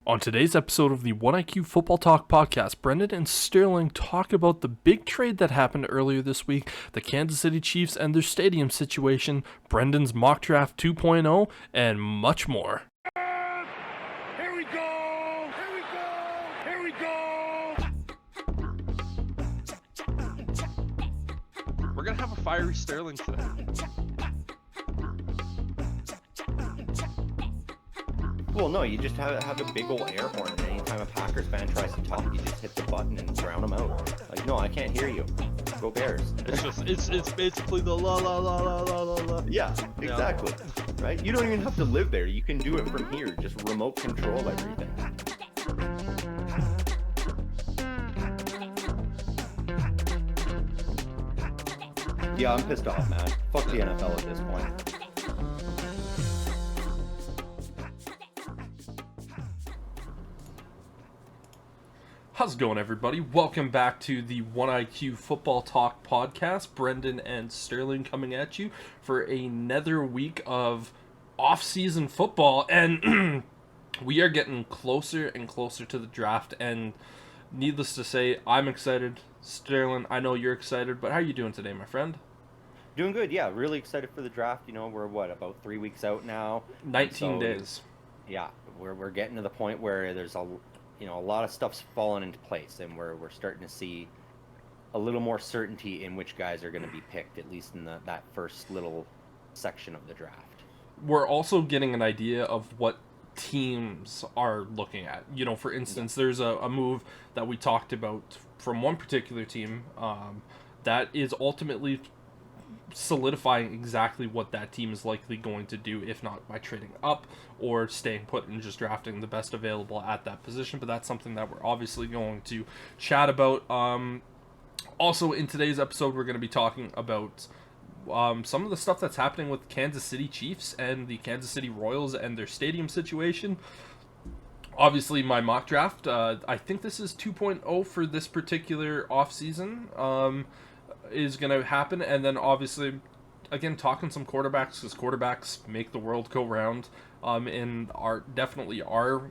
On today's episode of the OneIQ Football Talk podcast, Brendon and Sterling talk about the big trade that happened earlier this week, the Kansas City Chiefs and their stadium situation, Brendon's mock draft 2.0, and much more. Here we go! Here we go! Here we go! We're gonna have a fiery Sterling today. Well, no, you just have a big old air horn, and anytime a Packers fan tries to talk, you just hit the button and drown them out. Like, no, I can't hear you. Go Bears. It's basically the la la la la la la la. Yeah, exactly. Right? You don't even have to live there. You can do it from here. Just remote control everything. Yeah, I'm pissed off, man. Fuck the NFL at this point. How's it going, everybody? Welcome back to the OneIQ Football Talk podcast. Brendon and Sterling coming at you for another week of off-season football, and we are getting closer and closer to the draft, and needless to say, I'm excited. Sterling, I know you're excited, but how are you doing today, my friend? Doing good, yeah. Really excited for the draft. You know, we're, about 3 weeks out now? 19 days. Yeah, we're getting to the point where there's a lot of stuff's fallen into place, and we're starting to see a little more certainty in which guys are going to be picked, at least in that first little section of the draft. We're also getting an idea of what teams are looking at. You know, for instance, there's a move that we talked about from one particular team that is ultimately solidifying exactly what that team is likely going to do, if not by trading up or staying put and just drafting the best available at that position. But that's something that we're obviously going to chat about. Also, in today's episode, we're going to be talking about some of the stuff that's happening with Kansas City Chiefs and the Kansas City Royals and their stadium situation. Obviously, my mock draft, I think this is 2.0 for this particular offseason, is going to happen. And then, obviously, again, talking some quarterbacks, because quarterbacks make the world go round in definitely our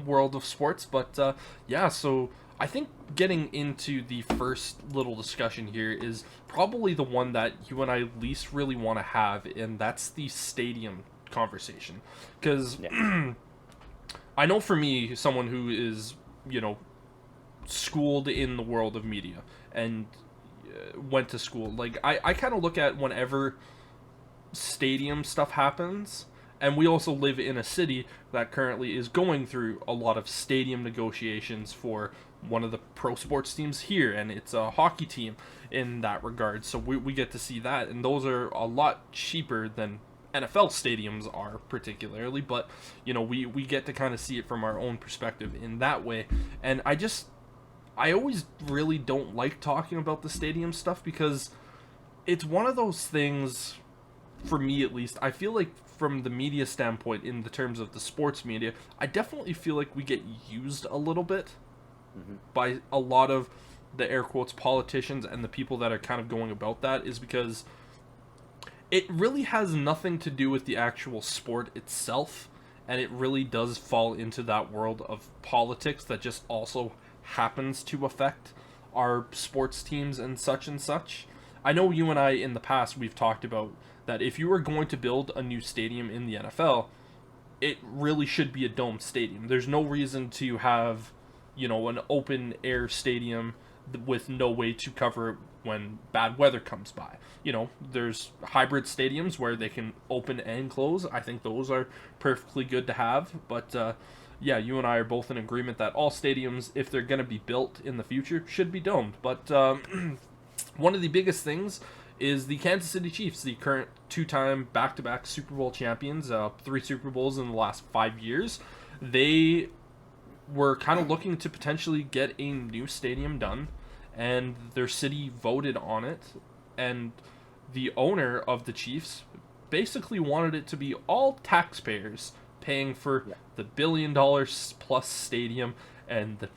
world of sports. But, yeah, so I think getting into the first little discussion here is probably the one that you and I least really want to have, and that's the stadium conversation. Because I know for me, someone who is, schooled in the world of media and went to school, like, I kind of look at whenever stadium stuff happens, and we also live in a city that currently is going through a lot of stadium negotiations for one of the pro sports teams here, and it's a hockey team in that regard, so we get to see that, and those are a lot cheaper than NFL stadiums are particularly, but we get to kind of see it from our own perspective in that way. And I always really don't like talking about the stadium stuff, because it's one of those things, for me at least, I feel like from the media standpoint, in the terms of the sports media, I definitely feel like we get used a little bit by a lot of the air quotes politicians and the people that are kind of going about that, is because it really has nothing to do with the actual sport itself, and it really does fall into that world of politics that just also happens to affect our sports teams and such and such. I know you and I in the past, we've talked about that if you were going to build a new stadium in the NFL, it really should be a domed stadium. There's no reason to have, an open air stadium with no way to cover it when bad weather comes by. There's hybrid stadiums where they can open and close. I think those are perfectly good to have. But yeah, you and I are both in agreement that all stadiums, if they're going to be built in the future, should be domed. But one of the biggest things is the Kansas City Chiefs, the current two-time back-to-back Super Bowl champions, 3 Super Bowls in the last 5 years. They were kind of looking to potentially get a new stadium done, and their city voted on it, and the owner of the Chiefs basically wanted it to be all taxpayers paying for the $1 billion plus stadium, and the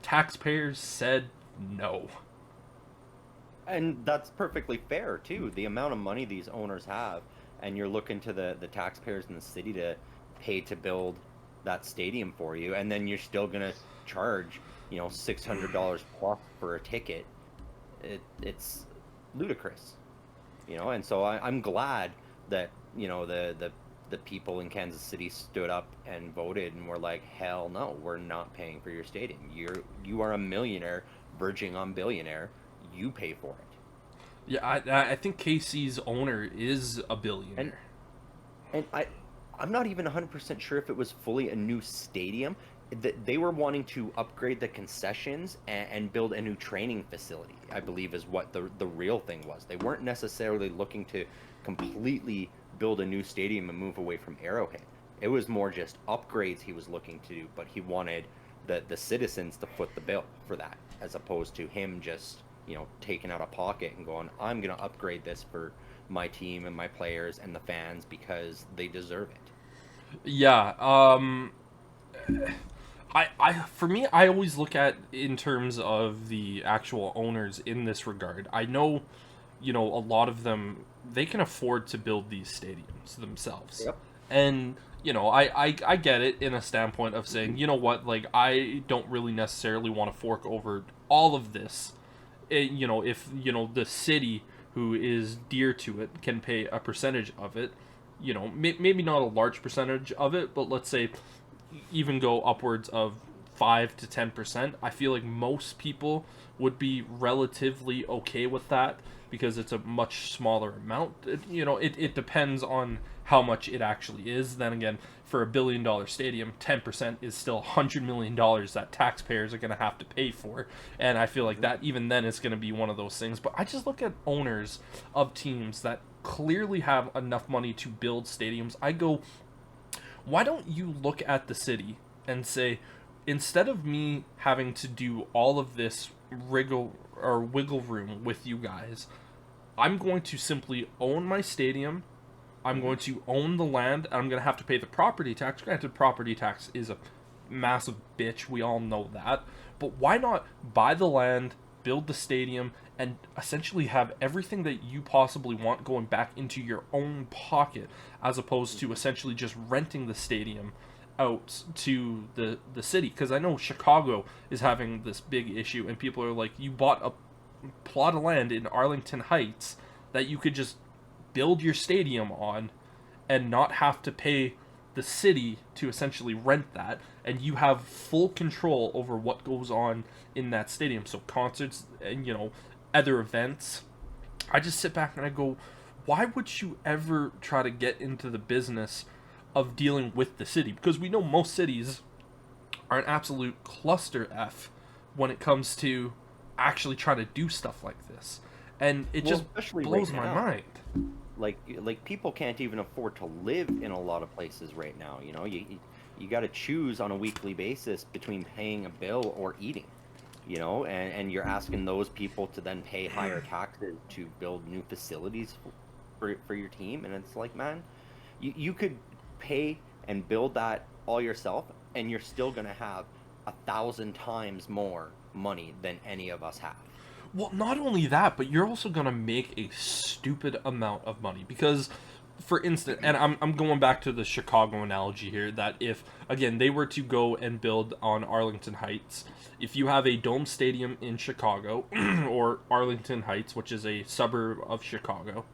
taxpayers said no. And that's perfectly fair, too. The amount of money these owners have, and you're looking to the taxpayers in the city to pay to build that stadium for you, and then you're still gonna charge, $600 plus for a ticket. It's ludicrous, and so I'm glad that the people in Kansas City stood up and voted and were like, hell no, we're not paying for your stadium. You are a millionaire verging on billionaire. You pay for it. Yeah, I think KC's owner is a And billionaire. and I'm not even 100% sure if it was fully a new stadium. They were wanting to upgrade the concessions and build a new training facility, I believe is what the real thing was. They weren't necessarily looking to completely build a new stadium and move away from Arrowhead. It was more just upgrades he was looking to do, but he wanted the citizens to foot the bill for that, as opposed to him just, taking out a pocket and going, I'm going to upgrade this for my team and my players and the fans because they deserve it. Yeah, for me, I always look at in terms of the actual owners in this regard. I know, a lot of them, they can afford to build these stadiums themselves. Yep. And, I get it in a standpoint of saying, you know what, like, I don't really necessarily want to fork over all of this. If, the city who is dear to it can pay a percentage of it, maybe not a large percentage of it, but let's say even go upwards of 5 to 10%. I feel like most people would be relatively okay with that because it's a much smaller amount. It depends on how much it actually is. Then again, for $1 billion stadium, 10% is still $100 million that taxpayers are going to have to pay for. And I feel like that even then is going to be one of those things. But I just look at owners of teams that clearly have enough money to build stadiums. I go, why don't you look at the city and say, instead of me having to do all of this wriggle room with you guys, I'm going to simply own my stadium. I'm going to own the land. I'm going to have to pay the property tax. Granted, property tax is a massive bitch. We all know that. But why not buy the land, build the stadium, and essentially have everything that you possibly want going back into your own pocket, as opposed to essentially just renting the stadium out to the city? Because I know Chicago is having this big issue, and people are like, you bought a plot of land in Arlington Heights that you could just build your stadium on and not have to pay the city to essentially rent that, and you have full control over what goes on in that stadium. So concerts and other events. I just sit back and I go, why would you ever try to get into the business of dealing with the city? Because we know most cities are an absolute cluster F when it comes to actually trying to do stuff like this. And it just especially blows right my now. mind. Like people can't even afford to live in a lot of places right now. You got to choose on a weekly basis between paying a bill or eating. And you're asking those people to then pay higher taxes to build new facilities for your team, and it's like, man, you could pay and build that all yourself, and you're still gonna have 1,000 times more money than any of us have. Well, not only that, but you're also going to make a stupid amount of money. Because, for instance, and I'm going back to the Chicago analogy here, that if, again, they were to go and build on Arlington Heights, if you have a dome stadium in Chicago, or Arlington Heights, which is a suburb of Chicago,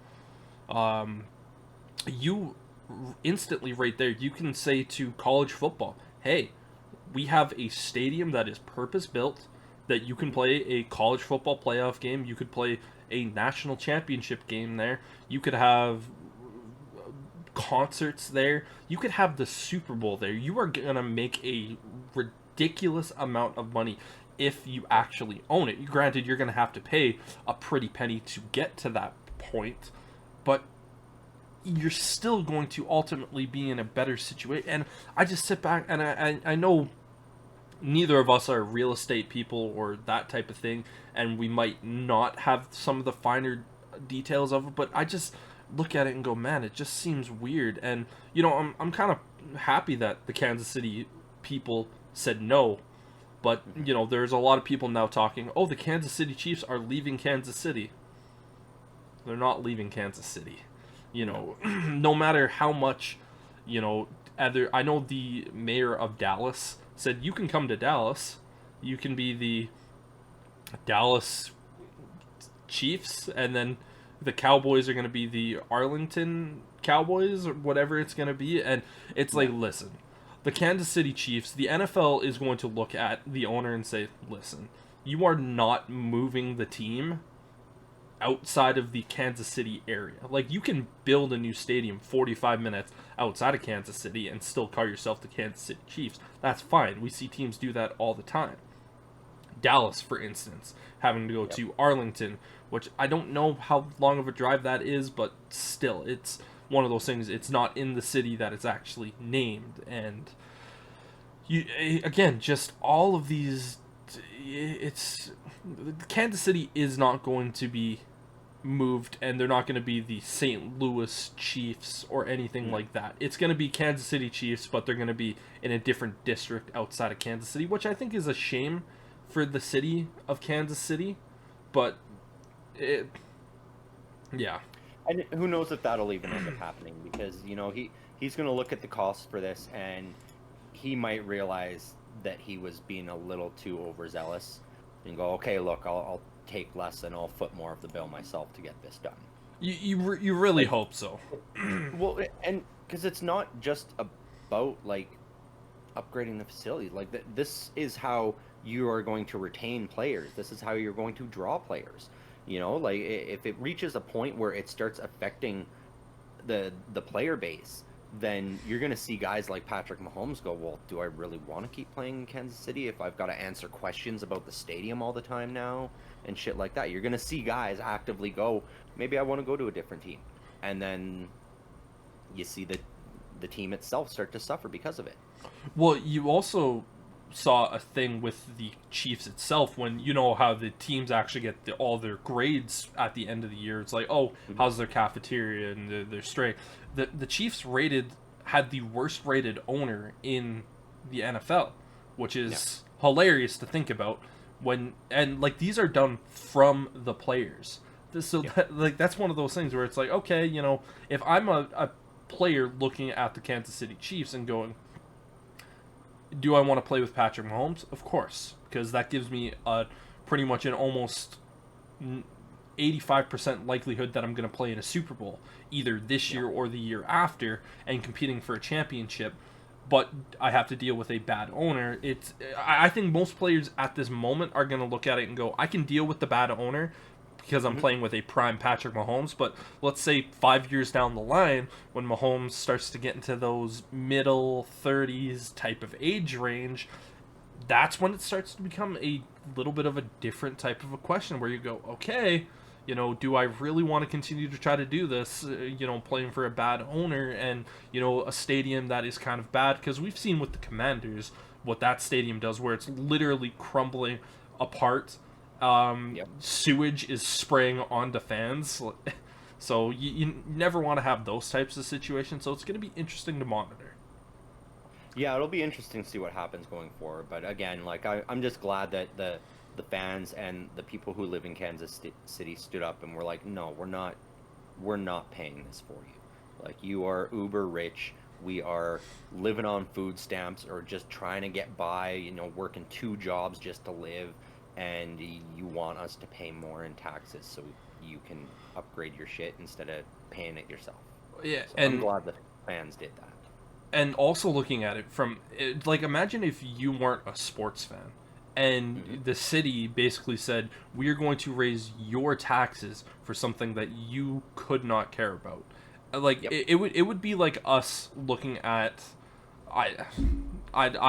you instantly right there, you can say to college football, hey, we have a stadium that is purpose-built, that you can play a college football playoff game. You could play a national championship game there. You could have concerts there. You could have the Super Bowl there. You are going to make a ridiculous amount of money if you actually own it. Granted, you're going to have to pay a pretty penny to get to that point, but you're still going to ultimately be in a better situation. And I just sit back and I know neither of us are real estate people or that type of thing, and we might not have some of the finer details of it, but I just look at it and go, man, it just seems weird. And I'm kind of happy that the Kansas City people said no, but there's a lot of people now talking, oh, the Kansas City Chiefs are leaving Kansas City. They're not leaving Kansas City. No matter how much I know the mayor of Dallas said, you can come to Dallas. You can be the Dallas Chiefs, and then the Cowboys are going to be the Arlington Cowboys, or whatever it's going to be. And it's like, listen, the Kansas City Chiefs, the NFL is going to look at the owner and say, listen, you are not moving the team outside of the Kansas City area. Like, you can build a new stadium 45 minutes outside of Kansas City and still call yourself the Kansas City Chiefs. That's fine. We see teams do that all the time. Dallas, for instance, having to go to Arlington, which I don't know how long of a drive that is, but still, it's one of those things. It's not in the city that it's actually named. And you, again, just all of these, it's, Kansas City is not going to be moved, and they're not going to be the St. Louis Chiefs or anything like that. It's going to be Kansas City Chiefs, but they're going to be in a different district outside of Kansas City, which I think is a shame for the city of Kansas City. But yeah. And who knows if that'll even end up happening, because, you know, he's going to look at the cost for this, and he might realize that he was being a little too overzealous and go, okay, look, I'll take less and I'll foot more of the bill myself to get this done. You really hope so. Well, and because it's not just about, like, upgrading the facility. Like, this is how you are going to retain players. This is how you're going to draw players. You know, like, if it reaches a point where it starts affecting the player base, then you're going to see guys like Patrick Mahomes go, well, do I really want to keep playing in Kansas City if I've got to answer questions about the stadium all the time now and shit like that? You're going to see guys actively go, maybe I want to go to a different team. And then you see the team itself start to suffer because of it. Well, you also saw a thing with the Chiefs itself, when you know how the teams actually get all their grades at the end of the year. It's like, oh, how's their cafeteria and their strength. The Chiefs had the worst rated owner in the NFL, which is hilarious to think about. And like, these are done from the players. So that's one of those things where it's like, okay, you know, if I'm a player looking at the Kansas City Chiefs and going, do I want to play with Patrick Mahomes? Of course, because that gives me pretty much an almost 85% likelihood that I'm going to play in a Super Bowl, either this year or the year after, and competing for a championship. But I have to deal with a bad owner. I think most players at this moment are going to look at it and go, I can deal with the bad owner because I'm playing with a prime Patrick Mahomes. But let's say 5 years down the line, when Mahomes starts to get into those middle 30s type of age range, that's when it starts to become a little bit of a different type of a question, where you go, okay, you know, do I really want to continue to try to do this, you know, playing for a bad owner and, you know, a stadium that is kind of bad? Because we've seen with the Commanders what that stadium does, where it's literally crumbling apart. Sewage is spraying onto fans. So you never want to have those types of situations. So it's going to be interesting to monitor. Yeah, it'll be interesting to see what happens going forward. But again, like, I'm just glad that the fans and the people who live in Kansas City stood up and were like, no, we're not paying this for you. Like, you are uber rich. We are living on food stamps or just trying to get by, you know, working 2 jobs just to live. And you want us to pay more in taxes so you can upgrade your shit instead of paying it yourself. Yeah, so and I'm glad the fans did that. And also looking at it from, like, imagine if you weren't a sports fan and the city basically said, we are going to raise your taxes for something that you could not care about. Like, it would be like us looking at, I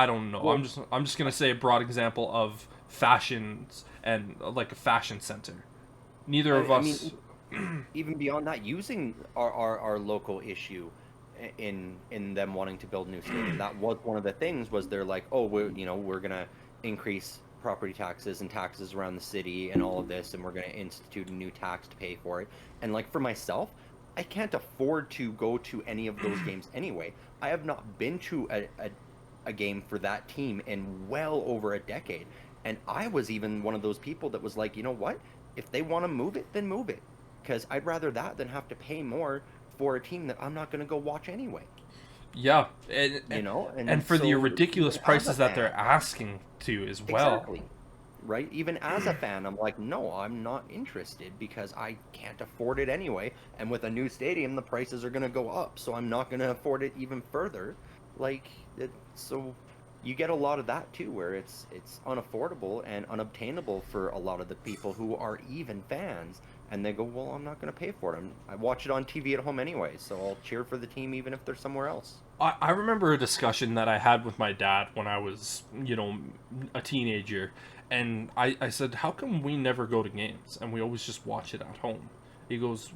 don't know. Well, I'm just gonna say a broad example of fashions and like a fashion center. Neither of us. I mean, even beyond that, using our local issue in them wanting to build a new stadium, that was one of the things. Was they're like, oh, we're gonna increase property taxes and taxes around the city and all of this, and we're gonna institute a new tax to pay for it. And like, for myself, I can't afford to go to any of those games anyway. I have not been to a game for that team in well over a decade. And I was even one of those people that was like, you know what? If they want to move it, then move it. Because I'd rather that than have to pay more for a team that I'm not going to go watch anyway. Yeah, and for the so ridiculous even as a prices that they're fan, asking to as well. exactly, right? Even as a fan, I'm like, no, I'm not interested because I can't afford it anyway. And with a new stadium, the prices are going to go up, so I'm not going to afford it even further. Like, so you get a lot of that too, where it's unaffordable and unobtainable for a lot of the people who are even fans, and they go, well, I'm not going to pay for it. I watch it on TV at home anyway, so I'll cheer for the team even if they're somewhere else. I remember a discussion that I had with my dad when I was, a teenager, and I said, how come we never go to games and we always just watch it at home? He goes,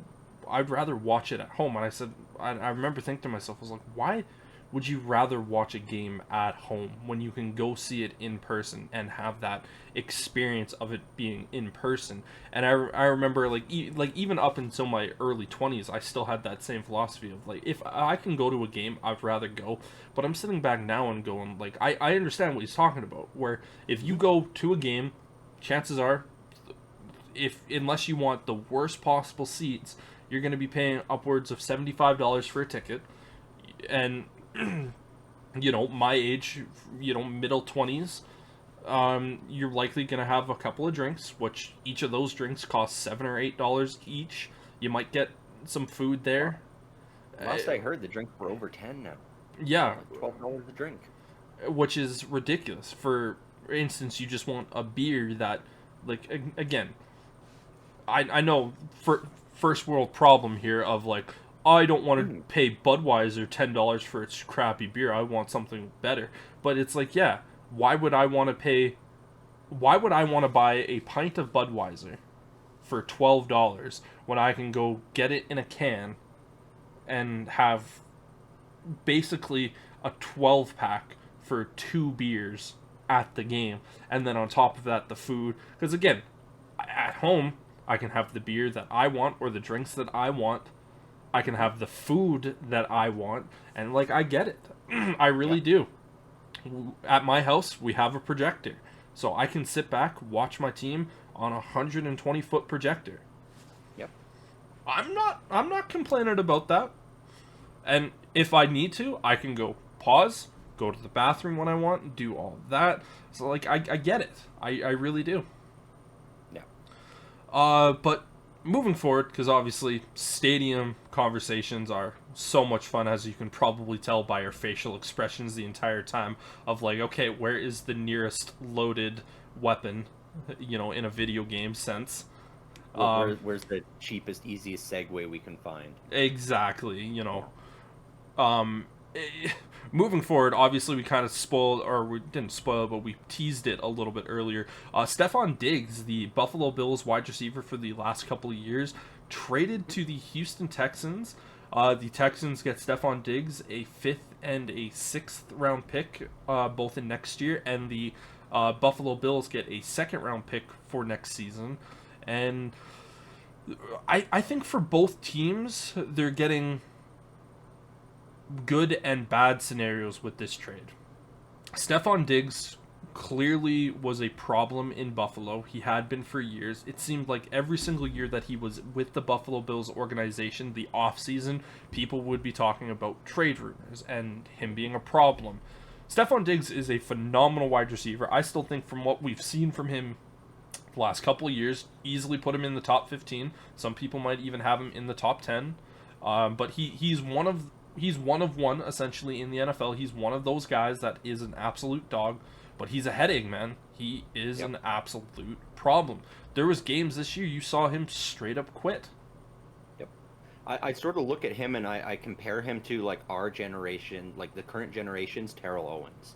I'd rather watch it at home. And I said, I remember thinking to myself, I was like, why would you rather watch a game at home when you can go see it in person and have that experience of it being in person? And I remember like even up until my early 20s, I still had that same philosophy of like, if I can go to a game, I'd rather go. But I'm sitting back now and going like, I understand what he's talking about, where if you go to a game, chances are, if unless you want the worst possible seats, you're going to be paying upwards of $75 for a ticket. And my age, middle 20s, you're likely going to have a couple of drinks, which each of those drinks costs $7 or $8 each. You might get some food there. Last I heard, the drinks were over 10 now. Yeah, Like $12 a drink. which is ridiculous. For instance, you just want a beer that, like, again, I know for first world problem here of like, I don't want to pay Budweiser $10 for its crappy beer. I want something better. But it's like, yeah, why would I want to pay? Why would I want to buy a pint of Budweiser for $12 when I can go get it in a can and have basically a 12 pack for 2 beers at the game, and then on top of that the food? Because again, at home I can have the beer that I want or the drinks that I want. I can have the food that I want, and like, I get it. I really do. At my house, we have a projector, so I can sit back, watch my team on a 120-foot projector. Yep. I'm not complaining about that. And if I need to, I can go pause, go to the bathroom when I want, do all of that. So like, I get it. I really do. Yeah. But moving forward, because obviously stadium conversations are so much fun, as you can probably tell by our facial expressions the entire time, of like, okay, where is the nearest loaded weapon, in a video game sense. Where's the cheapest, easiest segue we can find? Exactly, moving forward, obviously we kind of spoiled, or we didn't spoil, but we teased it a little bit earlier. Stephon Diggs, the Buffalo Bills wide receiver for the last couple of years, traded to the Houston Texans. The Texans get Stephon Diggs, a 5th and a 6th round pick, both in next year, and the Buffalo Bills get a 2nd round pick for next season. And I think for both teams, they're getting good and bad scenarios with this trade. Stephon Diggs clearly was a problem in Buffalo. He had been for years. It seemed like every single year that he was with the Buffalo Bills organization, the offseason, people would be talking about trade rumors and him being a problem. Stephon Diggs is a phenomenal wide receiver. I still think, from what we've seen from him the last couple of years, easily put him in the top 15. Some people might even have him in the top 10. But he's one of one, essentially, in the NFL. He's one of those guys that is an absolute dog, but he's a headache, man. He is an absolute problem. There was games this year you saw him straight up quit. Yep. I sort of look at him and I compare him to like our generation, like the current generation's Terrell Owens,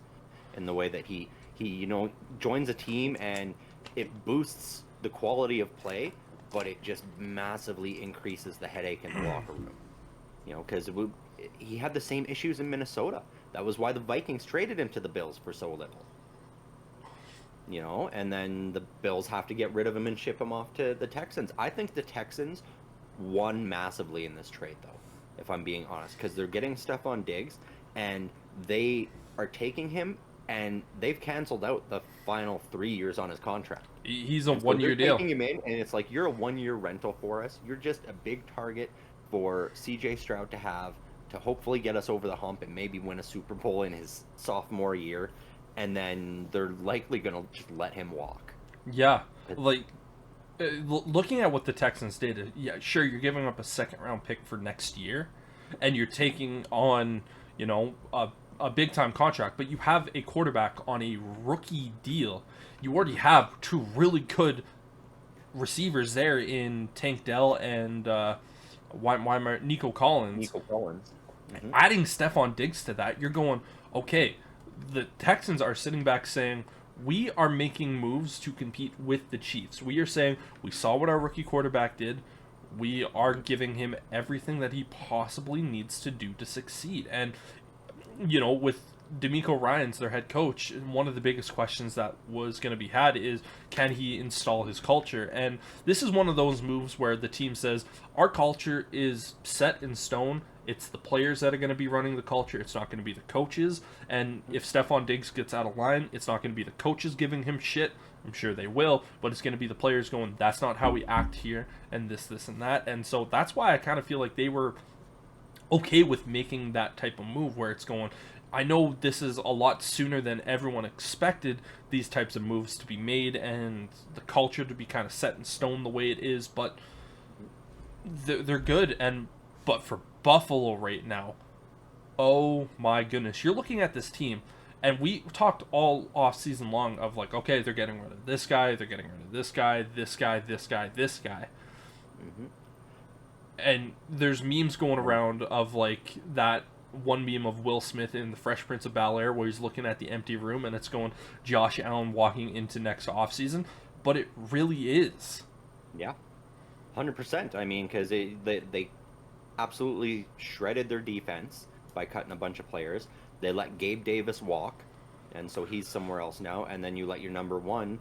in the way that he joins a team and it boosts the quality of play, but it just massively increases the headache in the locker room. Because he had the same issues in Minnesota. That was why the Vikings traded him to the Bills for so little. And then the Bills have to get rid of him and ship him off to the Texans. I think the Texans won massively in this trade, though, if I'm being honest, because they're getting Stephon Diggs, and they are taking him, and they've canceled out the final 3 years on his contract. He's a one-year deal. Taking him in, and it's like, you're a one-year rental for us. You're just a big target for CJ Stroud to to hopefully get us over the hump and maybe win a Super Bowl in his sophomore year, and then they're likely going to just let him walk. Yeah, like looking at what the Texans did, yeah, sure, you're giving up a second-round pick for next year, and you're taking on, you know, a big-time contract, but you have a quarterback on a rookie deal. You already have two really good receivers there in Tank Dell and Nico Collins. Nico Collins. Mm-hmm. Adding Stephon Diggs to that, you're going, okay, the Texans are sitting back saying, we are making moves to compete with the Chiefs. We are saying, we saw what our rookie quarterback did. We are giving him everything that he possibly needs to do to succeed. And, you know, with D'Amico Ryans, their head coach, one of the biggest questions that was going to be had is, can he install his culture? And this is one of those moves where the team says, our culture is set in stone. It's the players that are going to be running the culture. It's not going to be the coaches. And if Stephon Diggs gets out of line, it's not going to be the coaches giving him shit. I'm sure they will, but it's going to be the players going, that's not how we act here, and this, and that. And so that's why I kind of feel like they were okay with making that type of move where it's going, I know this is a lot sooner than everyone expected these types of moves to be made and the culture to be kind of set in stone the way it is, but they're good. But for Buffalo right now, oh my goodness, you're looking at this team, and we talked all off season long of like, okay, they're getting rid of this guy, they're getting rid of this guy, this guy, this guy, this guy. Mm-hmm. And there's memes going around of like that one meme of Will Smith in The Fresh Prince of Bel-Air where he's looking at the empty room and it's going Josh Allen walking into next offseason, but it really is. Yeah, 100%. I mean, because they absolutely shredded their defense by cutting a bunch of players. They let Gabe Davis walk, and so he's somewhere else now, and then you let your number one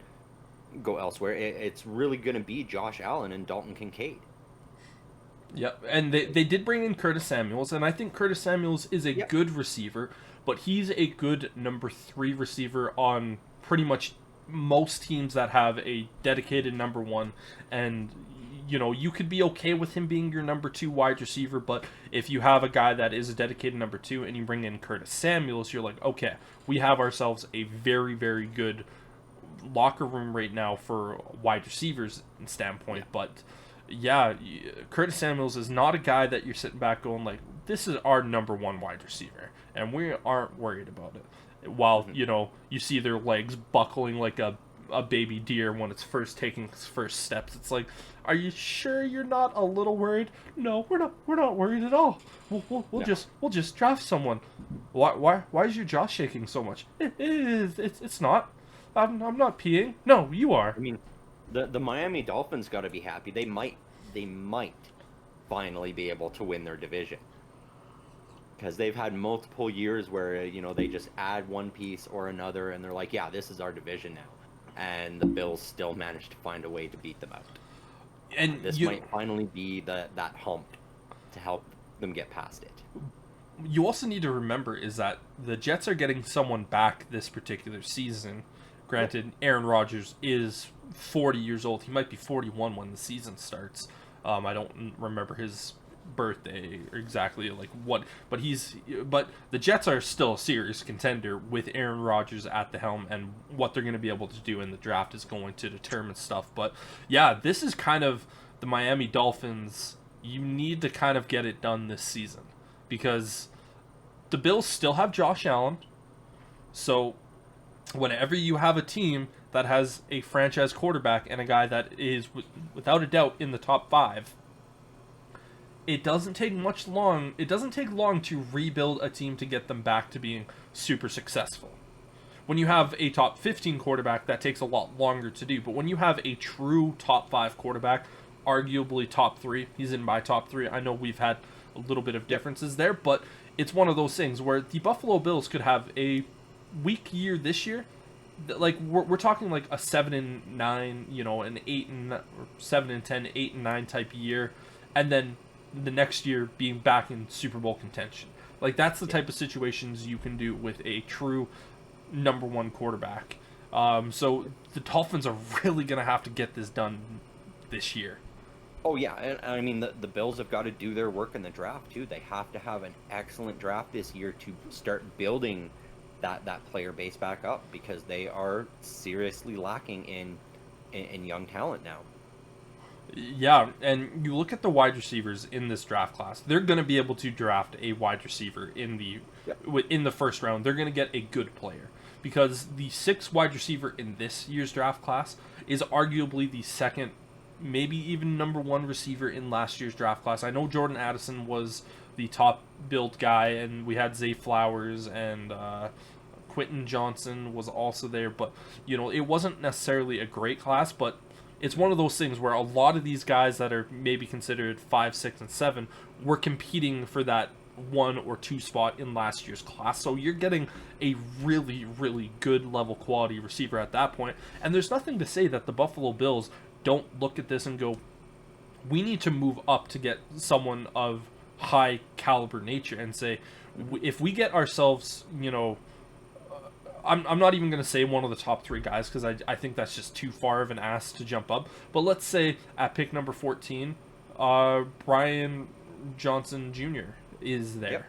go elsewhere. It's really going to be Josh Allen and Dalton Kincaid. Yep, and they did bring in Curtis Samuels, and I think Curtis Samuels is a good receiver, but he's a good number 3 receiver on pretty much most teams that have a dedicated number 1, and you know, you could be okay with him being your number 2 wide receiver, but if you have a guy that is a dedicated number 2 and you bring in Curtis Samuels, you're like, okay, we have ourselves a very, very good locker room right now for wide receivers standpoint, but yeah, Curtis Samuels is not a guy that you're sitting back going like, this is our number 1 wide receiver, and we aren't worried about it. While, you know, you see their legs buckling like a baby deer when it's first taking its first steps. It's like, are you sure you're not a little worried? No, we're not worried at all. We'll just draft someone. Why is your jaw shaking so much? It's not. I'm not peeing. No, you are. I mean, the Miami Dolphins got to be happy. They might finally be able to win their division, because they've had multiple years where, you know, they just add one piece or another and they're like, yeah, this is our division now, and the Bills still managed to find a way to beat them out. And this might finally be that hump to help them get past it. You also need to remember is that the Jets are getting someone back this particular season. Granted, Aaron Rodgers is 40 years old. He might be 41 when the season starts. I don't remember his birthday or exactly like what, but the Jets are still a serious contender with Aaron Rodgers at the helm, and what they're going to be able to do in the draft is going to determine stuff. But yeah, this is kind of the Miami Dolphins. You need to kind of get it done this season because the Bills still have Josh Allen. So whenever you have a team that has a franchise quarterback and a guy that is without a doubt in the top 5, it doesn't take long to rebuild a team to get them back to being super successful. When you have a top 15 quarterback, that takes a lot longer to do. But when you have a true top 5 quarterback, arguably top 3, he's in my top 3. I know we've had a little bit of differences there, but it's one of those things where the Buffalo Bills could have a weak year this year. Like we're talking like a 7-9, you know, an 7-10, 8-9 type year, and then the next year being back in Super Bowl contention. Like that's the type of situations you can do with a true number 1 quarterback. So the Dolphins are really gonna have to get this done this year. Oh yeah, and I mean the Bills have got to do their work in the draft too. They have to have an excellent draft this year to start building that player base back up, because they are seriously lacking in young talent now. Yeah, and you look at the wide receivers in this draft class. They're going to be able to draft a wide receiver Yep. in the first round. They're going to get a good player, because the sixth wide receiver in this year's draft class is arguably the second, maybe even number one receiver in last year's draft class. I know Jordan Addison was the top built guy, and we had Zay Flowers and Quentin Johnson was also there, but it wasn't necessarily a great class, but it's one of those things where a lot of these guys that are maybe considered 5, 6, and 7 were competing for that 1 or 2 spot in last year's class. So you're getting a really, really good level quality receiver at that point. And there's nothing to say that the Buffalo Bills don't look at this and go, we need to move up to get someone of high caliber nature, and say, if we get ourselves, I'm not even going to say one of the top 3 guys, because I think that's just too far of an ask to jump up. But let's say at pick number 14, Brian Johnson Jr. is there. Yep.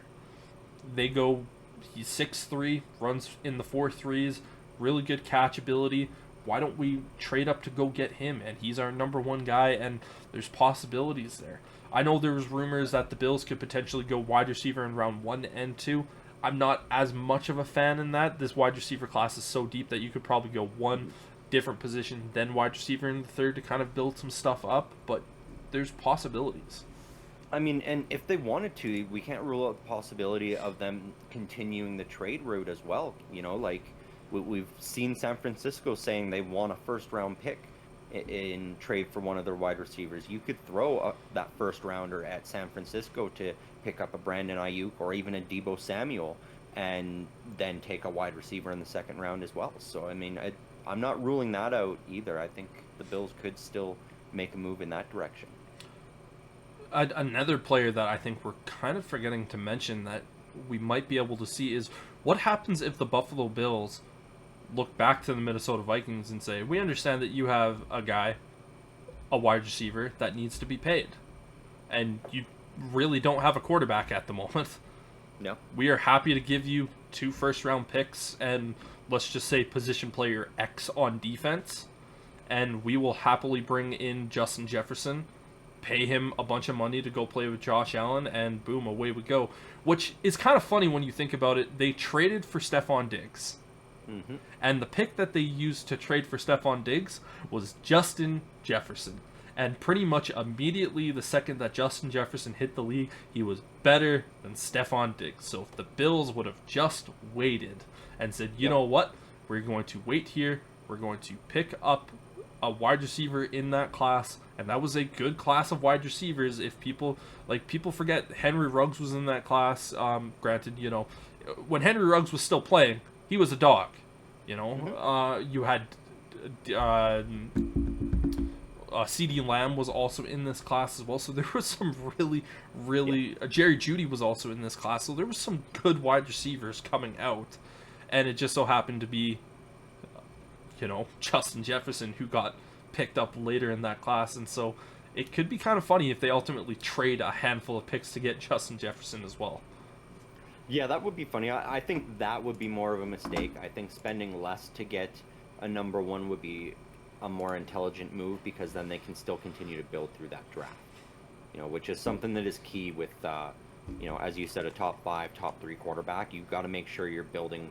They go, he's 6'3", runs in the 4.3s, really good catch ability. Why don't we trade up to go get him? And he's our number 1 guy, and there's possibilities there. I know there was rumors that the Bills could potentially go wide receiver in round 1 and 2. I'm not as much of a fan in that. This wide receiver class is so deep that you could probably go one different position, then wide receiver in the third to kind of build some stuff up, but there's possibilities. I mean, and if they wanted to, we can't rule out the possibility of them continuing the trade route as well. Like we've seen San Francisco saying they want a first-round pick in trade for one of their wide receivers. You could throw that first rounder at San Francisco to pick up a Brandon Ayuk or even a Deebo Samuel, and then take a wide receiver in the second round as well. So I mean, I'm not ruling that out either. I think the Bills could still make a move in that direction. Another player that I think we're kind of forgetting to mention that we might be able to see is, what happens if the Buffalo Bills look back to the Minnesota Vikings and say, we understand that you have a wide receiver that needs to be paid, and you really don't have a quarterback at the moment. No. We are happy to give you 2 first-round picks and, let's just say, position player X on defense, and we will happily bring in Justin Jefferson, pay him a bunch of money to go play with Josh Allen, and boom, away we go. Which is kind of funny when you think about it. They traded for Stephon Diggs. Mm-hmm. And the pick that they used to trade for Stephon Diggs was Justin Jefferson. And pretty much immediately, the second that Justin Jefferson hit the league, he was better than Stephon Diggs. So if the Bills would have just waited and said, you know what, we're going to wait here, we're going to pick up a wide receiver in that class, and that was a good class of wide receivers. If people forget, Henry Ruggs was in that class. Granted, when Henry Ruggs was still playing, he was a dog. You had C.D. Lamb was also in this class as well. So there was some really Jerry Jeudy was also in this class. So there was some good wide receivers coming out, and it just so happened to be, Justin Jefferson who got picked up later in that class. And so it could be kind of funny if they ultimately trade a handful of picks to get Justin Jefferson as well. Yeah, that would be funny. I think that would be more of a mistake. I think spending less to get a number 1 would be a more intelligent move, because then they can still continue to build through that draft. Which is something that is key with, as you said, a top 5, top 3 quarterback. You've got to make sure you're building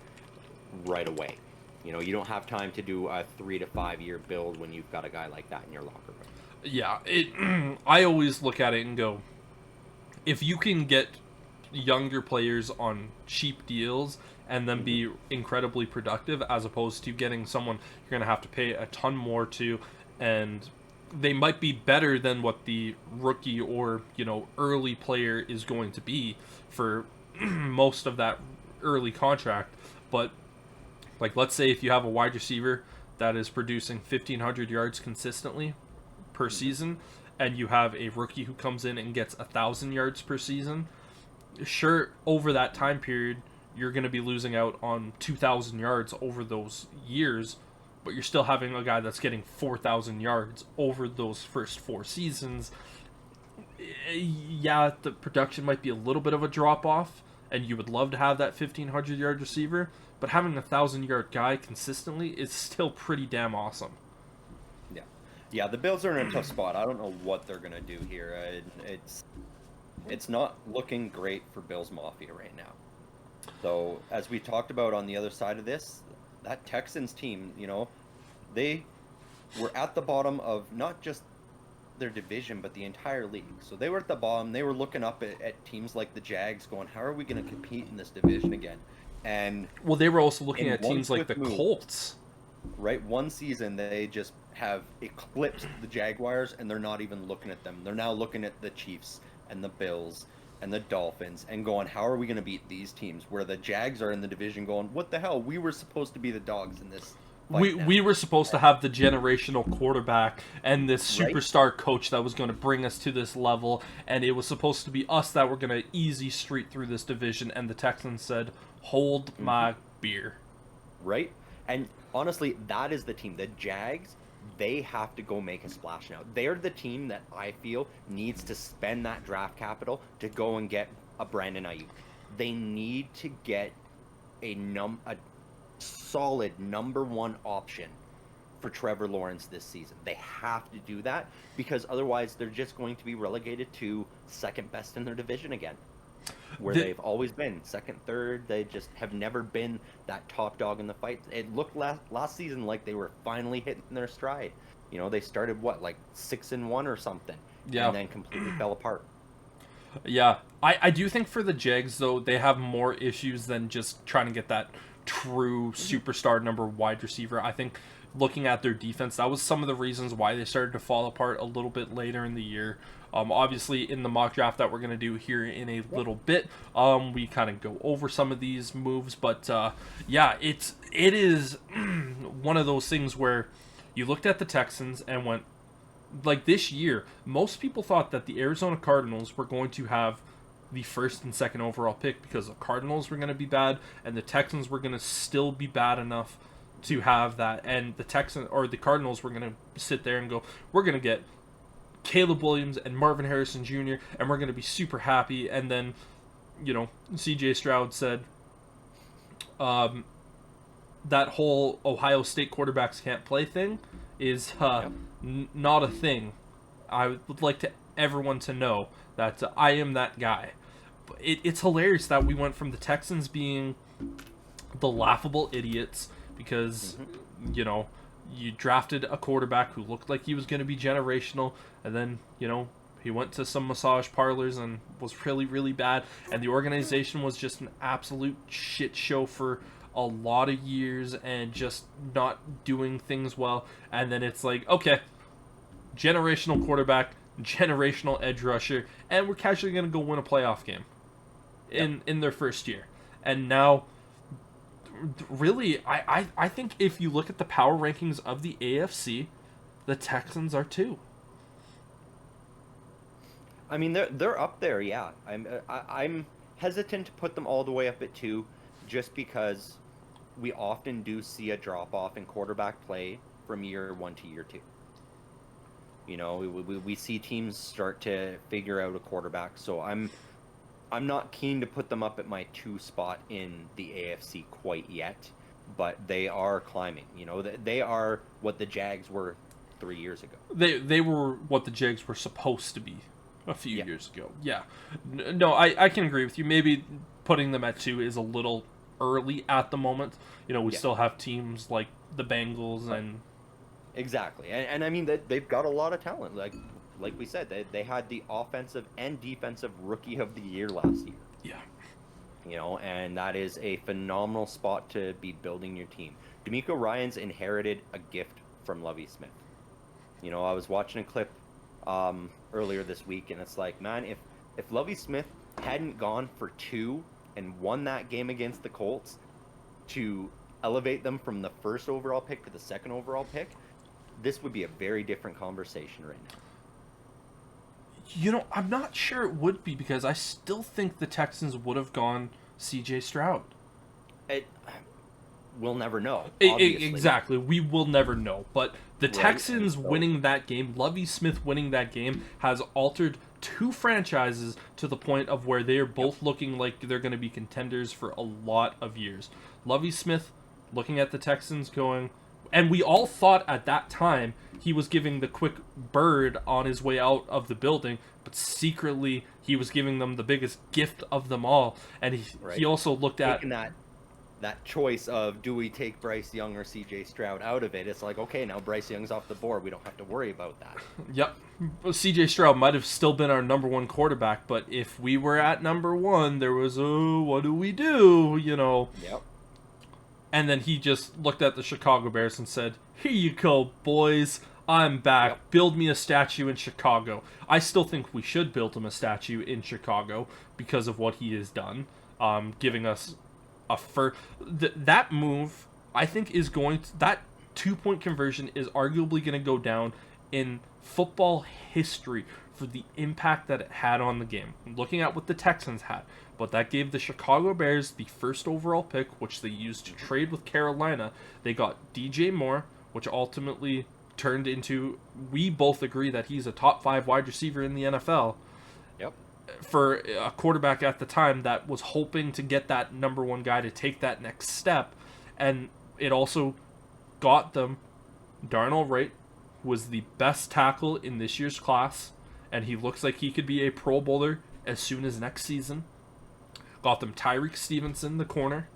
right away. You don't have time to do a 3 to 5 year build when you've got a guy like that in your locker room. Yeah, I always look at it and go, if you can get younger players on cheap deals and then be incredibly productive, as opposed to getting someone you're going to have to pay a ton more to, and they might be better than what the rookie or early player is going to be for most of that early contract. But like, let's say if you have a wide receiver that is producing 1,500 yards consistently per season, and you have a rookie who comes in and gets 1,000 yards per season, sure, over that time period, you're going to be losing out on 2,000 yards over those years, but you're still having a guy that's getting 4,000 yards over those first 4 seasons. Yeah, the production might be a little bit of a drop off, and you would love to have that 1,500-yard receiver, but having a 1,000-yard guy consistently is still pretty damn awesome. Yeah, the Bills are in a tough spot. I don't know what they're gonna do here. It's not looking great for Bills Mafia right now. So as we talked about on the other side of this, that Texans team, they were at the bottom of not just their division but the entire league. So they were at the bottom. They were looking up at teams like the Jags, going, "How are we going to compete in this division again?" And well, they were also looking at teams like the move, Colts. Right, one season they just have eclipsed the Jaguars, and they're not even looking at them. They're now looking at the Chiefs and the Bills and the Dolphins and going, "How are we going to beat these teams?" Where the Jags are in the division going, "What the hell? We were supposed to be the dogs in this." We were supposed to have the generational quarterback and this superstar coach that was going to bring us to this level, and it was supposed to be us that were going to easy street through this division, and the Texans said, "Hold my beer." Right? And honestly, that is the team. The Jags, they have to go make a splash now. They're the team that I feel needs to spend that draft capital to go and get a Brendon Ayuk. They need to get a solid number 1 option for Trevor Lawrence this season. They have to do that, because otherwise they're just going to be relegated to second best in their division again, where they've always been second, third. They just have never been that top dog in the fight. It looked last season like they were finally hitting their stride. They started like 6-1 or something, and then completely fell apart. Yeah, I do think for the Jags, though, they have more issues than just trying to get that true superstar number wide receiver. I think looking at their defense, that was some of the reasons why they started to fall apart a little bit later in the year. Obviously, in the mock draft that we're going to do here in a little bit, we kind of go over some of these moves. But yeah, it is one of those things where you looked at the Texans and went, like this year, most people thought that the Arizona Cardinals were going to have the 1st and 2nd overall pick because the Cardinals were going to be bad and the Texans were going to still be bad enough to have that, and the Cardinals were going to sit there and go, "We're going to get Caleb Williams and Marvin Harrison Jr. and we're going to be super happy." And then, CJ Stroud said, that whole Ohio State quarterbacks can't play thing is not a thing. I would like everyone to know that I am that guy. It's hilarious that we went from the Texans being the laughable idiots because, you drafted a quarterback who looked like he was going to be generational, and then, he went to some massage parlors and was really, really bad, and the organization was just an absolute shit show for a lot of years and just not doing things well. And then it's like, okay, generational quarterback, generational edge rusher, and we're casually going to go win a playoff game in their first year. And now, really, I think if you look at the power rankings of the AFC, the Texans are 2. I mean, they're up there, yeah. I'm hesitant to put them all the way up at 2, just because we often do see a drop off in quarterback play from year 1 to year 2. We see teams start to figure out a quarterback, so I'm not keen to put them up at my 2 spot in the AFC quite yet, but they are climbing. They are what the Jags were 3 years ago. They were what the Jags were supposed to be a few years ago. Yeah. No, I can agree with you. Maybe putting them at 2 is a little early at the moment. We still have teams like the Bengals and... Exactly. And I mean, they've got a lot of talent. Like we said, they had the offensive and defensive rookie of the year last year. Yeah. And that is a phenomenal spot to be building your team. D'Amico Ryans inherited a gift from Lovie Smith. I was watching a clip earlier this week, and it's like, man, if Lovie Smith hadn't gone for 2 and won that game against the Colts to elevate them from the 1st overall pick to the 2nd overall pick, this would be a very different conversation right now. I'm not sure it would be, because I still think the Texans would have gone CJ Stroud. we'll never know. Obviously. Exactly. We will never know. But the Right, Texans and so- winning that game, Lovie Smith winning that game, has altered two franchises to the point of where they are both looking like they're going to be contenders for a lot of years. Lovie Smith looking at the Texans going, and we all thought at that time he was giving the quick bird on his way out of the building, but secretly he was giving them the biggest gift of them all. And Right. he also looked at Taking that choice of, do we take Bryce Young or CJ Stroud out of it? It's like, okay, now Bryce Young's off the board. We don't have to worry about that. Yep. CJ Stroud might have still been our number one quarterback, but if we were at number one, there was, oh, what do we do? You know. Yep. And then he just looked at the Chicago Bears and said, here you go, boys. I'm back. Yep. Build me a statue in Chicago. I still think we should build him a statue in Chicago because of what he has done, giving us a that move, I think, is going to, that 2-point conversion is arguably going to go down in football history for the impact that it had on the game. Looking at what the Texans had, but that gave the Chicago Bears the first overall pick, which they used to trade with Carolina. They got DJ Moore, which ultimately turned into, we both agree that he's a top 5 wide receiver in the NFL. Yep. For a quarterback at the time that was hoping to get that number one guy to take that next step. And it also got them Darnell Wright, who was the best tackle in this year's class, and he looks like he could be a Pro Bowler as soon as next season. Got them Tyreek Stevenson, the corner,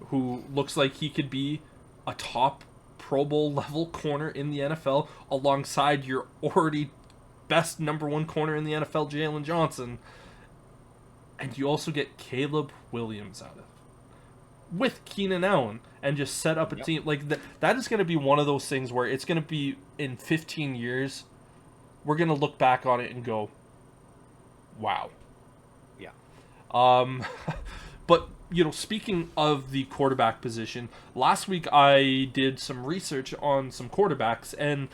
who looks like he could be a top Pro Bowl level corner in the NFL alongside your already best number one corner in the NFL, Jalen Johnson. And you also get Caleb Williams out of it with Keenan Allen, and just set up a team like that is going to be one of those things where it's going to be in 15 years we're going to look back on it and go, wow. Yeah. But you know, speaking of the quarterback position, last week I did some research on some quarterbacks, and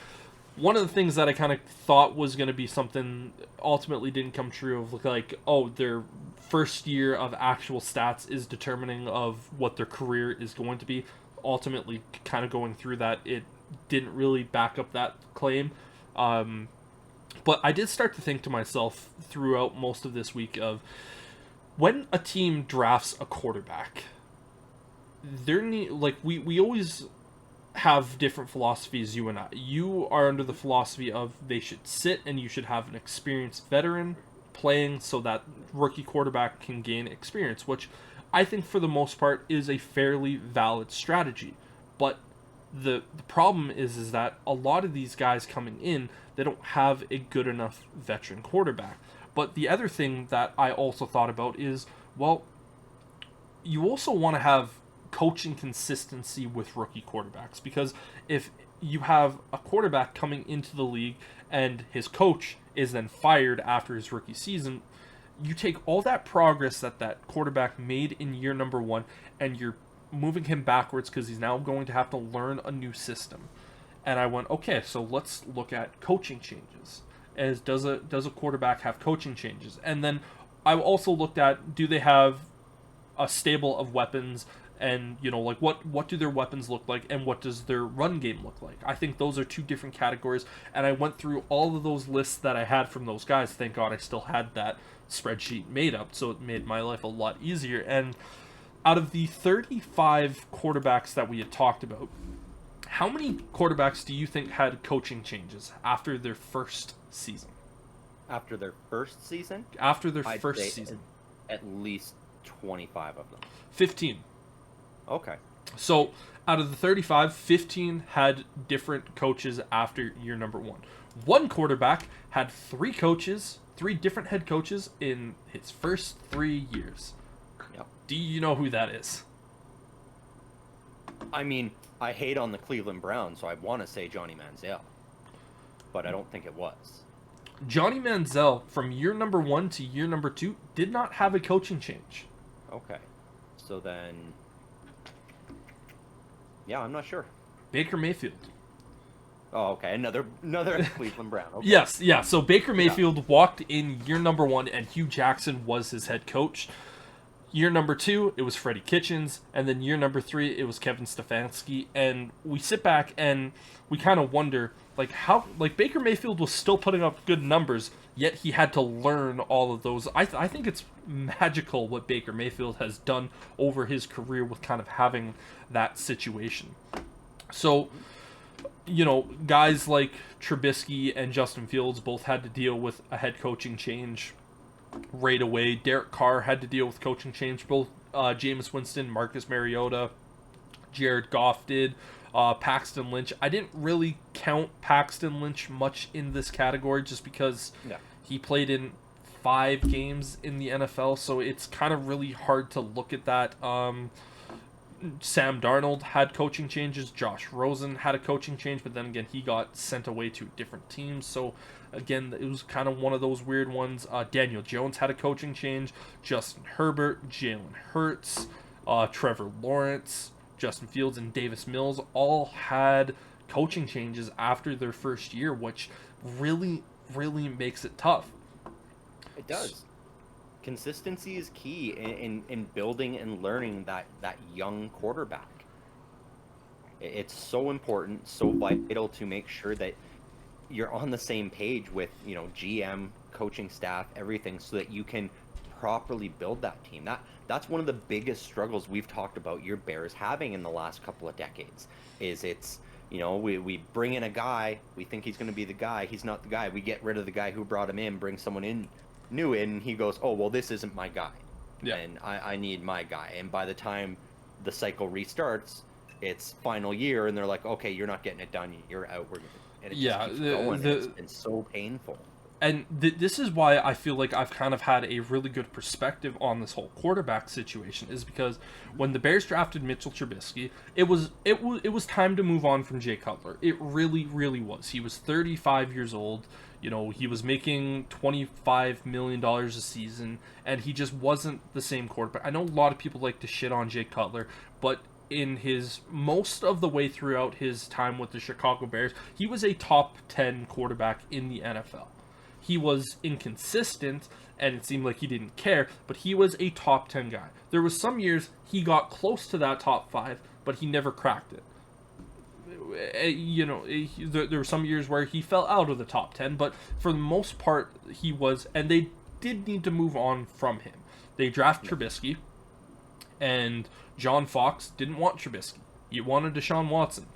one of the things that I kind of thought was going to be something ultimately didn't come true, of like, oh, their first year of actual stats is determining of what their career is going to be. Ultimately, kind of going through that, it didn't really back up that claim. But I did start to think to myself throughout most of this week of, when a team drafts a quarterback, we always have different philosophies, you and I. You are under the philosophy of they should sit and you should have an experienced veteran playing so that rookie quarterback can gain experience, which I think for the most part is a fairly valid strategy. But the problem is that a lot of these guys coming in, they don't have a good enough veteran quarterback. But the other thing that I also thought about is, well, you also want to have coaching consistency with rookie quarterbacks, because if you have a quarterback coming into the league and his coach is then fired after his rookie season, you take all that progress that quarterback made in year number one and you're moving him backwards because he's now going to have to learn a new system. And I went, okay, so let's look at coaching changes. As does a quarterback have coaching changes? And then I also looked at, do they have a stable of weapons? And, you know, like, what do their weapons look like, and what does their run game look like? I think those are two different categories, and I went through all of those lists that I had from those guys. Thank God I still had that spreadsheet made up, so it made my life a lot easier. And out of the 35 quarterbacks that we had talked about, how many quarterbacks do you think had coaching changes after their first season? After their first season? After their I'd first say season. At least 25 of them. 15. Okay. So, out of the 35, 15 had different coaches after year number one. One quarterback had three different head coaches in his first 3 years. Yep. Do you know who that is? I mean, I hate on the Cleveland Browns, so I want to say Johnny Manziel. But I don't think it was. Johnny Manziel, from year number one to year number two, did not have a coaching change. Okay. So then... yeah, I'm not sure. Baker Mayfield. Oh, okay. Another Cleveland Brown. Okay. Yes, yeah. So Baker Mayfield walked in year number one, and Hugh Jackson was his head coach. Year number 2, it was Freddie Kitchens, and then year number 3, it was Kevin Stefanski. And we sit back and we kind of wonder, like, how, like, Baker Mayfield was still putting up good numbers, yet he had to learn all of those. I think it's magical what Baker Mayfield has done over his career with kind of having that situation. So, you know, guys like Trubisky and Justin Fields both had to deal with a head coaching change right away. Derek Carr had to deal with coaching change. Both Jameis Winston, Marcus Mariota, Jared Goff did. Paxton Lynch. I didn't really count Paxton Lynch much in this category just because he played in 5 games in the NFL, so it's kind of really hard to look at that. Sam Darnold had coaching changes. Josh Rosen had a coaching change, but then again, he got sent away to different teams. So, again, it was kind of one of those weird ones. Daniel Jones had a coaching change. Justin Herbert, Jalen Hurts, Trevor Lawrence, Justin Fields, and Davis Mills all had coaching changes after their first year, which really, really makes it tough. It does. Consistency is key in building and learning that young quarterback. It's so important, so vital to make sure that you're on the same page with, you know, GM, coaching staff, everything, so that you can properly build that team. That's one of the biggest struggles we've talked about your Bears having in the last couple of decades. It's you know, we bring in a guy, we think he's going to be the guy, he's not the guy. We get rid of the guy who brought him in, bring someone in new in, and he goes, oh, well, this isn't my guy. Yeah. And I need my guy. And by the time the cycle restarts, it's final year, and they're like, okay, you're not getting it done, you're out. And it just keeps going. It's been so painful. And this is why I feel like I've kind of had a really good perspective on this whole quarterback situation, is because when the Bears drafted Mitchell Trubisky, it was time to move on from Jay Cutler. It really, really was. He was 35 years old. You know, he was making $25 million a season, and he just wasn't the same quarterback. I know a lot of people like to shit on Jay Cutler, but in his most of the way throughout his time with the Chicago Bears, he was a top 10 quarterback in the NFL. He was inconsistent, and it seemed like he didn't care, but he was a top 10 guy. There was some years he got close to that top 5, but he never cracked it. You know, there were some years where he fell out of the top 10, but for the most part, he was, and they did need to move on from him. They drafted Trubisky, and John Fox didn't want Trubisky. He wanted Deshaun Watson.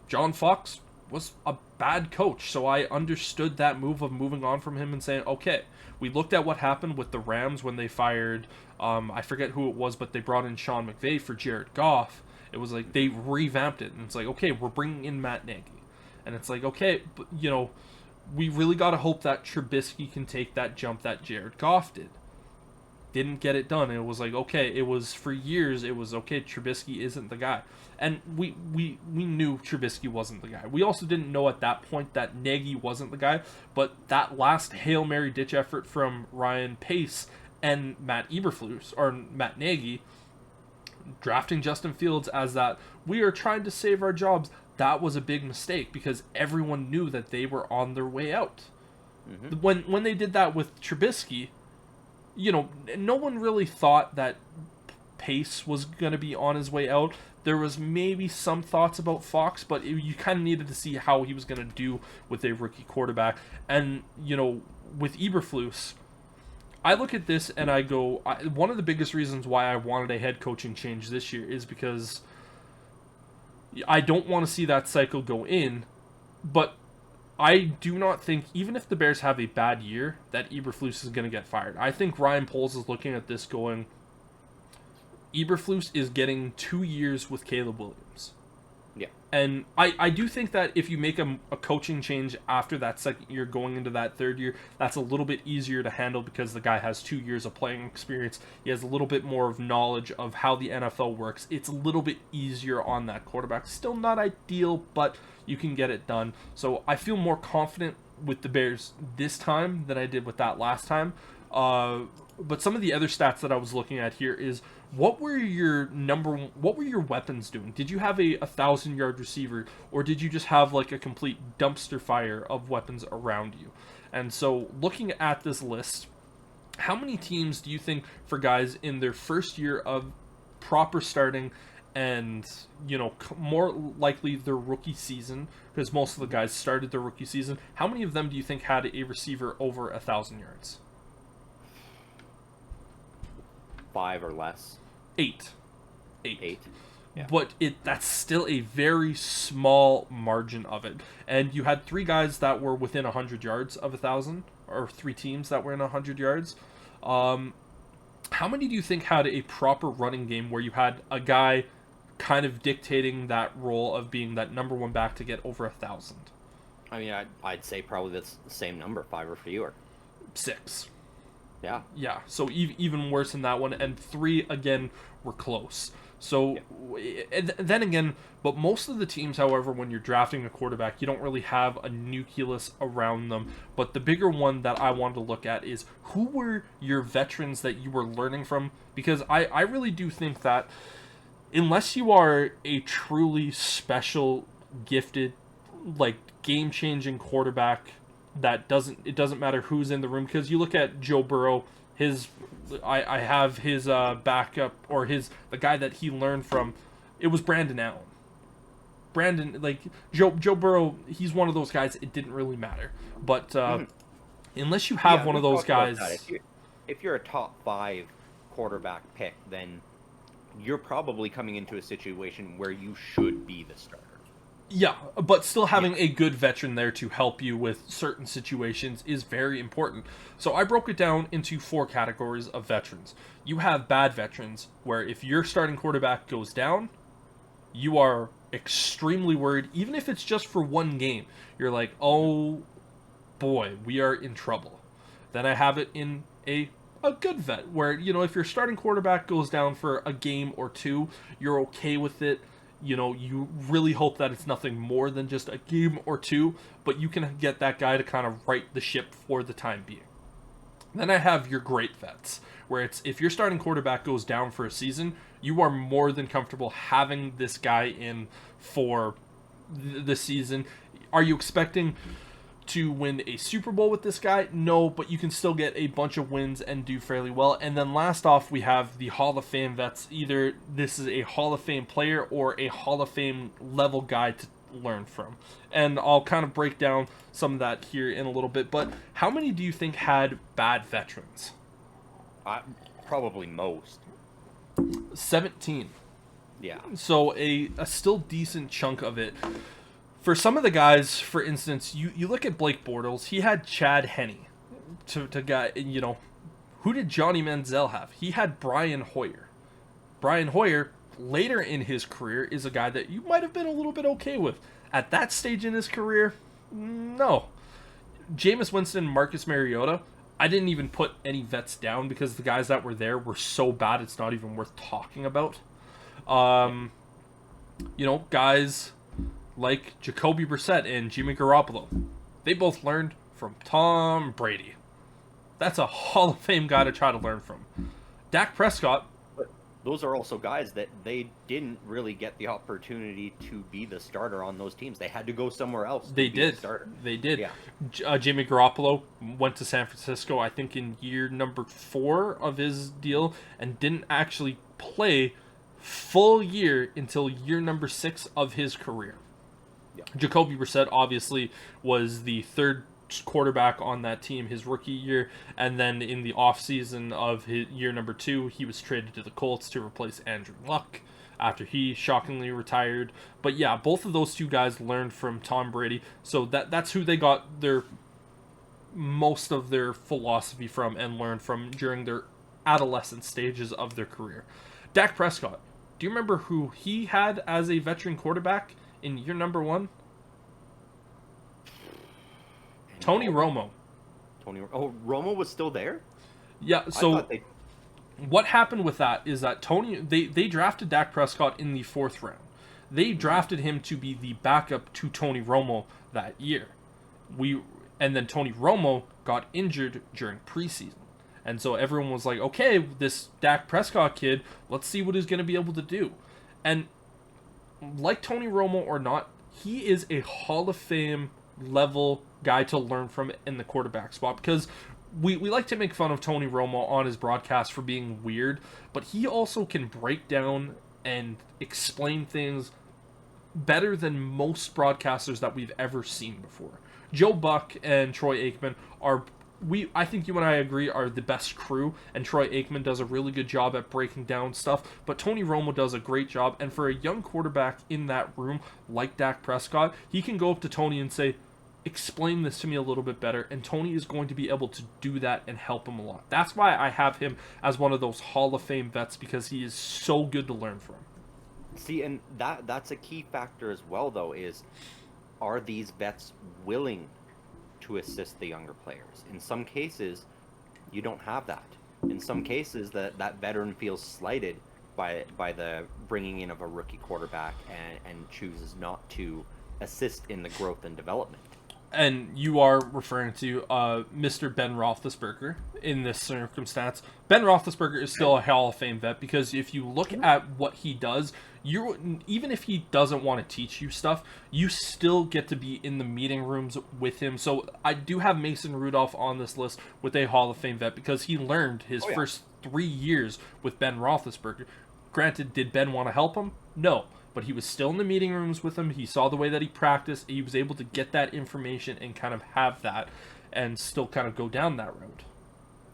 John Fox was a bad coach, so I understood that move of moving on from him and saying, okay, we looked at what happened with the Rams when they fired, I forget who it was, but they brought in Sean McVay for Jared Goff. It was like they revamped it, and it's like, okay, we're bringing in Matt Nagy. And it's like, okay, but, you know, we really got to hope that Trubisky can take that jump that Jared Goff did. Didn't get it done. And it was like, okay, it was for years, it was, okay, Trubisky isn't the guy. And we knew Trubisky wasn't the guy. We also didn't know at that point that Nagy wasn't the guy, but that last Hail Mary ditch effort from Ryan Pace and Matt Nagy, drafting Justin Fields as that, we are trying to save our jobs, that was a big mistake because everyone knew that they were on their way out. Mm-hmm. When they did that with Trubisky, you know, no one really thought that Pace was going to be on his way out. There was maybe some thoughts about Fox, but you kind of needed to see how he was going to do with a rookie quarterback. And, you know, with Eberflus, I look at this and I go, one of the biggest reasons why I wanted a head coaching change this year is because I don't want to see that cycle go in, but I do not think, even if the Bears have a bad year, that Eberflus is going to get fired. I think Ryan Poles is looking at this going, Eberflus is getting 2 years with Caleb Williams. Yeah. And I do think that if you make a coaching change after that second year going into that third year, that's a little bit easier to handle because the guy has 2 years of playing experience. He has a little bit more of knowledge of how the NFL works. It's a little bit easier on that quarterback. Still not ideal, but you can get it done. So I feel more confident with the Bears this time than I did with that last time. But some of the other stats that I was looking at here is, what were your weapons doing? Did you have a 1,000-yard receiver, or did you just have like a complete dumpster fire of weapons around you? And so looking at this list, how many teams do you think for guys in their first year of proper starting and, more likely their rookie season, because most of the guys started their rookie season, how many of them do you think had a receiver over 1,000 yards? 5 or less. 8. Yeah. But that's still a very small margin of it. And you had 3 guys that were within 100 yards of 1,000, or 3 teams that were in 100 yards. How many do you think had a proper running game where you had a guy kind of dictating that role of being that number 1 back to get over 1,000? I mean, I'd say probably that's the same number, 5 or fewer. 6. Yeah. Yeah, so even worse than that one. And 3, again, were close. So, and then again, but most of the teams, however, when you're drafting a quarterback, you don't really have a nucleus around them. But the bigger one that I wanted to look at is who were your veterans that you were learning from? Because I really do think that unless you are a truly special, gifted, like game-changing quarterback, it doesn't matter who's in the room. Because you look at Joe Burrow, I have his backup, or the guy that he learned from. It was Brandon Allen. Joe Burrow, he's one of those guys. It didn't really matter, but unless you have one of those guys, if you're a top 5 quarterback pick, then you're probably coming into a situation where you should be the starter. Yeah, but still having a good veteran there to help you with certain situations is very important. So I broke it down into 4 categories of veterans. You have bad veterans, where if your starting quarterback goes down, you are extremely worried, even if it's just for 1 game. You're like, oh boy, we are in trouble. Then I have it in a good vet, where, if your starting quarterback goes down for a game or 2, you're okay with it. You really hope that it's nothing more than just a game or 2, but you can get that guy to kind of right the ship for the time being. Then I have your great vets, where it's if your starting quarterback goes down for a season, you are more than comfortable having this guy in for the season. Are you expecting to win a Super Bowl with this guy? No, but you can still get a bunch of wins and do fairly well. And then last off, we have the Hall of Fame vets. Either this is a Hall of Fame player or a Hall of Fame level guy to learn from. And I'll kind of break down some of that here in a little bit. But how many do you think had bad veterans? Probably most. 17. Yeah. So a still decent chunk of it. For some of the guys, for instance, you look at Blake Bortles, he had Chad Henne to guy, who did Johnny Manziel have? He had Brian Hoyer. Brian Hoyer, later in his career, is a guy that you might have been a little bit okay with. At that stage in his career, no. Jameis Winston, Marcus Mariota, I didn't even put any vets down because the guys that were there were so bad it's not even worth talking about. Guys like Jacoby Brissett and Jimmy Garoppolo, they both learned from Tom Brady. That's a Hall of Fame guy to try to learn from. Dak Prescott. But those are also guys that they didn't really get the opportunity to be the starter on those teams. They had to go somewhere else. They did. Yeah. Jimmy Garoppolo went to San Francisco, I think, in year number 4 of his deal, and didn't actually play full year until year number 6 of his career. Yeah. Jacoby Brissett obviously was the 3rd quarterback on that team his rookie year, and then in the offseason of his year number 2, he was traded to the Colts to replace Andrew Luck after he shockingly retired. But yeah, both of those 2 guys learned from Tom Brady, so that's who they got most of their philosophy from and learned from during their adolescent stages of their career. Dak Prescott, do you remember who he had as a veteran quarterback in year number 1? Tony Romo. Romo was still there? Yeah, so what happened with that is that they drafted Dak Prescott in the 4th round. They drafted him to be the backup to Tony Romo that year. And then Tony Romo got injured during preseason. And so everyone was like, okay, this Dak Prescott kid, let's see what he's going to be able to do. And like Tony Romo or not, he is a Hall of Fame level guy to learn from in the quarterback spot, because we like to make fun of Tony Romo on his broadcast for being weird, but he also can break down and explain things better than most broadcasters that we've ever seen before. Joe Buck and Troy Aikman are, I think you and I agree, are the best crew, and Troy Aikman does a really good job at breaking down stuff, but Tony Romo does a great job, and for a young quarterback in that room, like Dak Prescott, he can go up to Tony and say, explain this to me a little bit better, and Tony is going to be able to do that and help him a lot. That's why I have him as one of those Hall of Fame vets, because he is so good to learn from. See, and that's a key factor as well, though, is are these vets willing to assist the younger players? In some cases, you don't have that. In some cases, that veteran feels slighted by the bringing in of a rookie quarterback and chooses not to assist in the growth and development. And you are referring to Mr. Ben Roethlisberger in this circumstance. Ben Roethlisberger is still a Hall of Fame vet, because if you look at what he does, even if he doesn't want to teach you stuff, you still get to be in the meeting rooms with him. So I do have Mason Rudolph on this list with a Hall of Fame vet, because he learned his first 3 years with Ben Roethlisberger. Granted, did Ben want to help him? No. But he was still in the meeting rooms with him. He saw the way that he practiced. He was able to get that information and kind of have that and still kind of go down that road.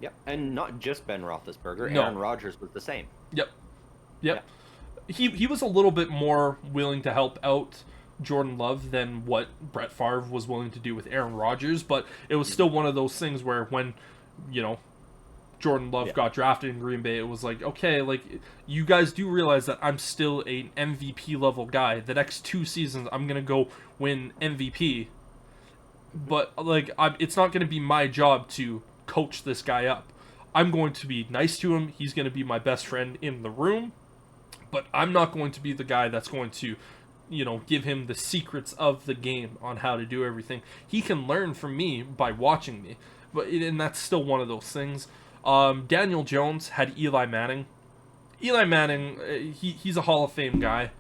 Yep. And not just Ben Roethlisberger. No. Aaron Rodgers was the same. Yep. He was a little bit more willing to help out Jordan Love than what Brett Favre was willing to do with Aaron Rodgers. But it was still one of those things where when, Jordan Love got drafted in Green Bay, it was like, okay, like, you guys do realize that I'm still an MVP level guy. The next 2 seasons, I'm going to go win MVP. But, like, it's not going to be my job to coach this guy up. I'm going to be nice to him. He's going to be my best friend in the room. But I'm not going to be the guy that's going to, give him the secrets of the game on how to do everything. He can learn from me by watching me. And that's still one of those things. Daniel Jones had Eli Manning. Eli Manning, he's a Hall of Fame guy.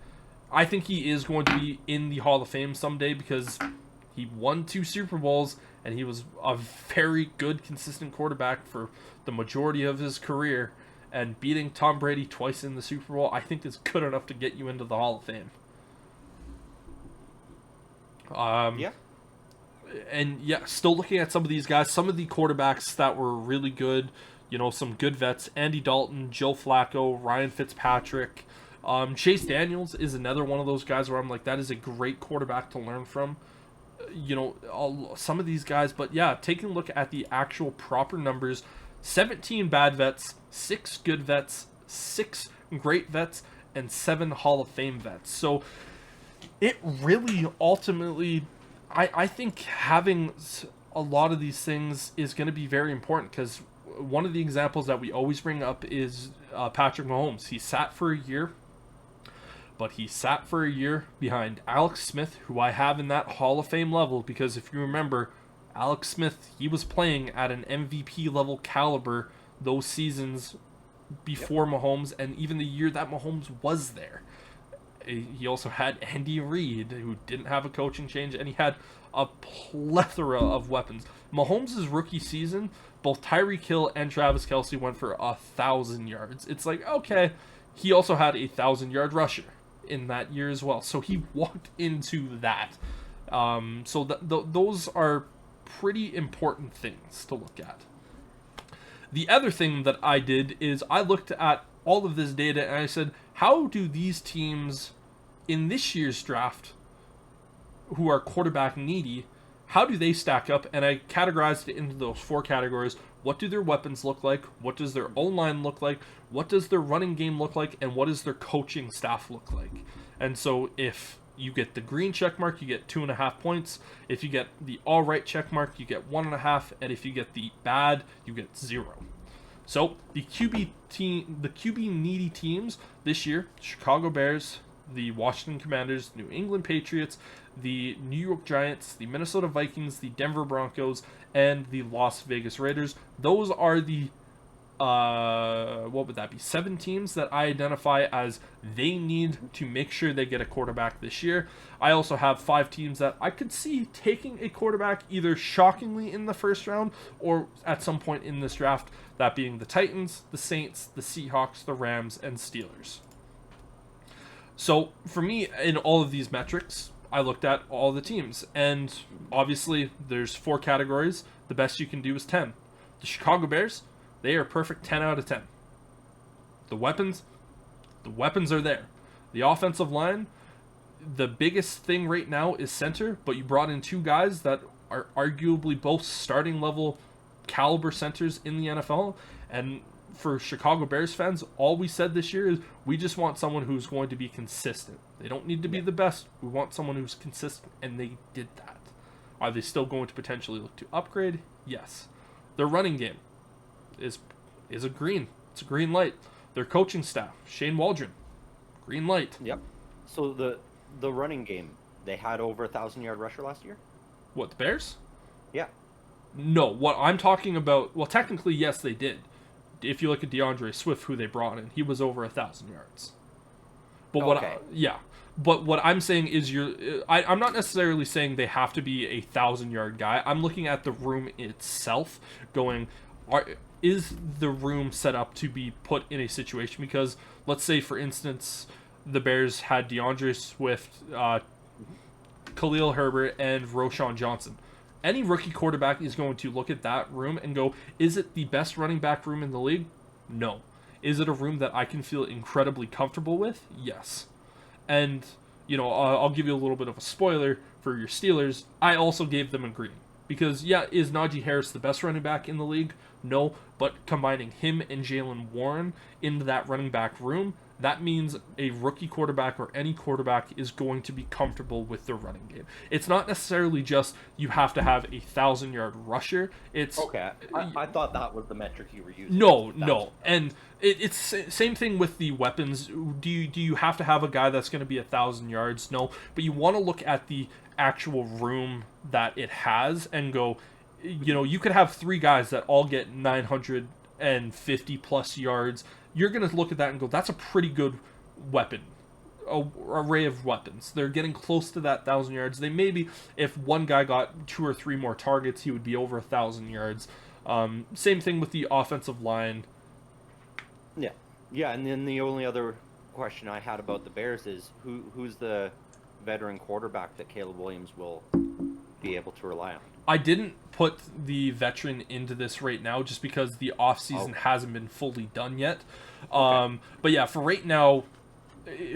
I think he is going to be in the Hall of Fame someday, because he won 2 Super Bowls, and he was a very good, consistent quarterback for the majority of his career. And beating Tom Brady twice in the Super Bowl, I think is good enough to get you into the Hall of Fame. And still looking at some of these guys, some of the quarterbacks that were really good, some good vets, Andy Dalton, Joe Flacco, Ryan Fitzpatrick, Chase Daniels is another one of those guys where I'm like, that is a great quarterback to learn from. Some of these guys, but taking a look at the actual proper numbers, 17 bad vets, 6 good vets, 6 great vets, and 7 Hall of Fame vets. So it really ultimately, I think having a lot of these things is going to be very important, because one of the examples that we always bring up is Patrick Mahomes. He sat for a year, but he sat for a year behind Alex Smith, who I have in that Hall of Fame level, because if you remember, Alex Smith, he was playing at an MVP level caliber those seasons before Mahomes, and even the year that Mahomes was there. He also had Andy Reid, who didn't have a coaching change, and he had a plethora of weapons. Mahomes' rookie season, both Tyreek Hill and Travis Kelce went for 1,000 yards. It's like, okay, he also had a 1,000-yard rusher in that year as well. So he walked into that. Those are pretty important things to look at. The other thing that I did is I looked at all of this data and I said, how do these teams in this year's draft who are quarterback needy, how do they stack up? And I categorized it into those 4 categories. What do their weapons look like? What does their O-line look like? What does their running game look like? And what does their coaching staff look like? And so if you get the green check mark, you get 2.5 points. If you get the all right check mark, you get 1.5. And if you get the bad, you get 0. So the QB needy teams this year: Chicago Bears, the Washington Commanders, New England Patriots, the New York Giants, the Minnesota Vikings, the Denver Broncos, and the Las Vegas Raiders. Those are the what would that be? 7 teams that I identify as they need to make sure they get a quarterback this year. I also have 5 teams that I could see taking a quarterback either shockingly in the first round or at some point in this draft, that being the Titans, the Saints, the Seahawks, the Rams, and Steelers. So for me, in all of these metrics, I looked at all the teams, and obviously there's 4 categories. The best you can do is 10. The Chicago Bears, they are perfect 10 out of 10. The weapons are there. The offensive line, the biggest thing right now is center, but you brought in 2 guys that are arguably both starting level caliber centers in the NFL. And for Chicago Bears fans, all we said this year is we just want someone who's going to be consistent. They don't need to be the best. We want someone who's consistent, and they did that. Are they still going to potentially look to upgrade? Yes. Their running game is a green. It's a green light. Their coaching staff, Shane Waldron, green light. Yep. So the running game, they had over 1,000-yard rusher last year? What, the Bears? Yeah. No, what I'm talking about, well, technically, yes, they did. If you look at DeAndre Swift, who they brought in, he was over 1,000 yards. But But what I'm saying is I'm not necessarily saying they have to be a 1,000-yard guy. I'm looking at the room itself going, is the room set up to be put in a situation? Because let's say, for instance, the Bears had DeAndre Swift, Khalil Herbert, and Roschon Johnson. Any rookie quarterback is going to look at that room and go, is it the best running back room in the league? No. Is it a room that I can feel incredibly comfortable with? Yes. And, I'll give you a little bit of a spoiler for your Steelers. I also gave them a green. Because, yeah, is Najee Harris the best running back in the league? No. But combining him and Jaylen Warren into that running back room, that means a rookie quarterback or any quarterback is going to be comfortable with their running game. It's not necessarily just you have to have a 1,000-yard rusher. It's okay. I thought that was the metric you were using. No, and it's same thing with the weapons. Do you have to have a guy that's going to be 1,000 yards? No, but you want to look at the actual room that it has and go, you could have 3 guys that all get 950 plus yards. You're going to look at that and go, that's a pretty good weapon, array of weapons. They're getting close to that 1,000 yards. They maybe, if one guy got 2 or 3 more targets, he would be over 1,000 yards. Same thing with the offensive line. Yeah, and then the only other question I had about the Bears is who's the veteran quarterback that Caleb Williams will be able to rely on? I didn't put the veteran into this right now just because the offseason hasn't been fully done yet. But yeah, for right now,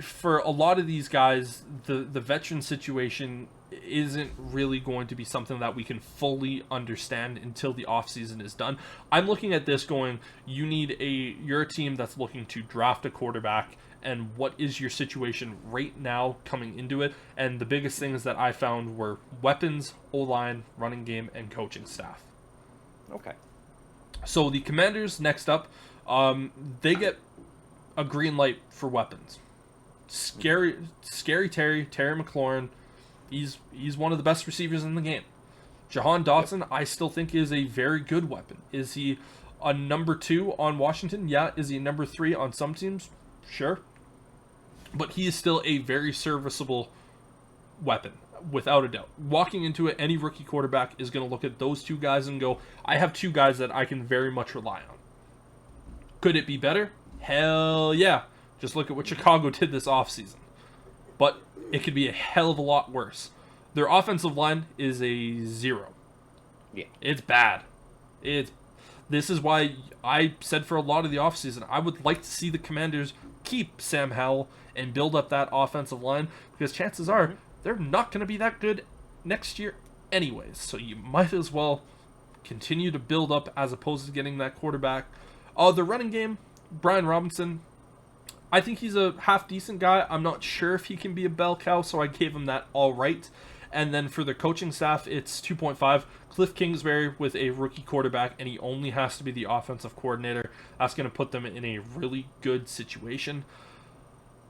for a lot of these guys, the veteran situation isn't really going to be something that we can fully understand until the offseason is done. I'm looking at this going, you're a team that's looking to draft a quarterback, and what is your situation right now coming into it? And the biggest things that I found were weapons, O-line, running game, and coaching staff. Okay. So the Commanders, next up, they get a green light for weapons. Terry McLaurin, he's one of the best receivers in the game. Jahan Dotson, I still think is a very good weapon. Is he a number 2 on Washington? Yeah. Is he a number 3 on some teams? Sure. But he is still a very serviceable weapon, without a doubt. Walking into it, any rookie quarterback is going to look at those 2 guys and go, I have 2 guys that I can very much rely on. Could it be better? Hell yeah. Just look at what Chicago did this offseason. But it could be a hell of a lot worse. Their offensive line is a 0. Yeah. It's bad. This is why I said for a lot of the offseason, I would like to see the Commanders keep Sam Howell and build up that offensive line, because chances are they're not going to be that good next year anyways. So you might as well continue to build up as opposed to getting that quarterback. The running game, Brian Robinson, I think he's a half-decent guy. I'm not sure if he can be a bell cow, so I gave him that all right. And then for the coaching staff, it's 2.5. Cliff Kingsbury with a rookie quarterback, and he only has to be the offensive coordinator. That's going to put them in a really good situation.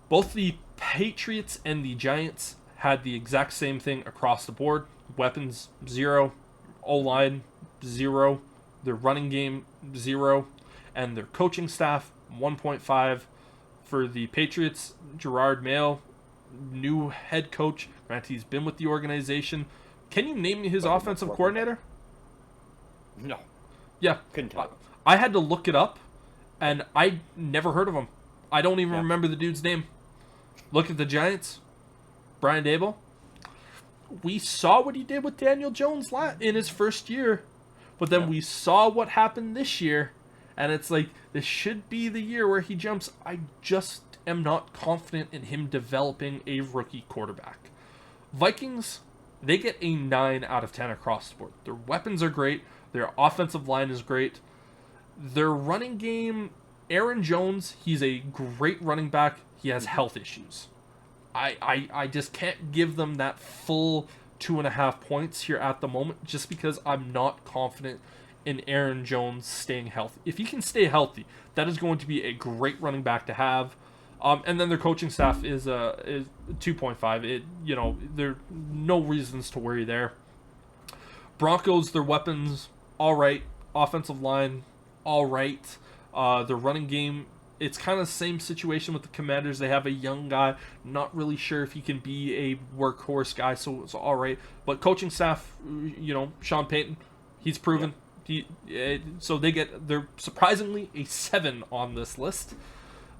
Both the Patriots and the Giants had the exact same thing across the board. Weapons, 0. O-line, 0. Their running game, 0. And their coaching staff, 1.5. For the Patriots, Gerard Mayo, new head coach. Granted, he's been with the organization. Can you name me his offensive coordinator? No. Yeah. Couldn't tell. I had to look it up, and I never heard of him. I don't even remember the dude's name. Look at the Giants. Brian Daboll. We saw what he did with Daniel Jones in his first year, but then we saw what happened this year, and it's like, this should be the year where he jumps. I just am not confident in him developing a rookie quarterback. Vikings, they get a 9 out of 10 across the board. Their weapons are great. Their offensive line is great. Their running game, Aaron Jones, he's a great running back. He has health issues. I just can't give them that full 2.5 points here at the moment, just because I'm not confident in Aaron Jones staying healthy. If he can stay healthy, that is going to be a great running back to have. And then their coaching staff is 2.5. There are no reasons to worry there. Broncos, their weapons, all right. Offensive line, all right. Their running game, it's kind of the same situation with the Commanders. They have a young guy, not really sure if he can be a workhorse guy, so it's all right. But coaching staff, Sean Payton, he's proven. So they're surprisingly a 7 on this list.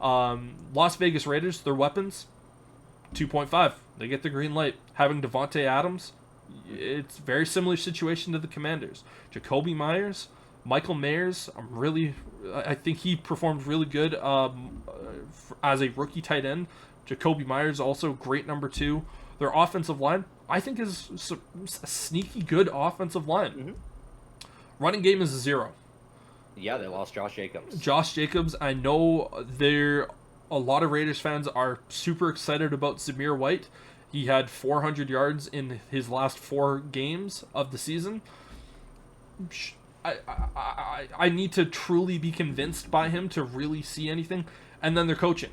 Las Vegas Raiders, their weapons, 2.5. They get the green light. Having Devontae Adams, it's a very similar situation to the Commanders. Jacoby Myers, Michael Mayers, I think he performed really good as a rookie tight end. Jacoby Myers, also great number 2. Their offensive line, I think, is a sneaky good offensive line. Mm-hmm. Running game is a 0. Yeah, they lost Josh Jacobs. Josh Jacobs, I know a lot of Raiders fans are super excited about Zamir White. He had 400 yards in his last 4 games of the season. I need to truly be convinced by him to really see anything. And then their coaching.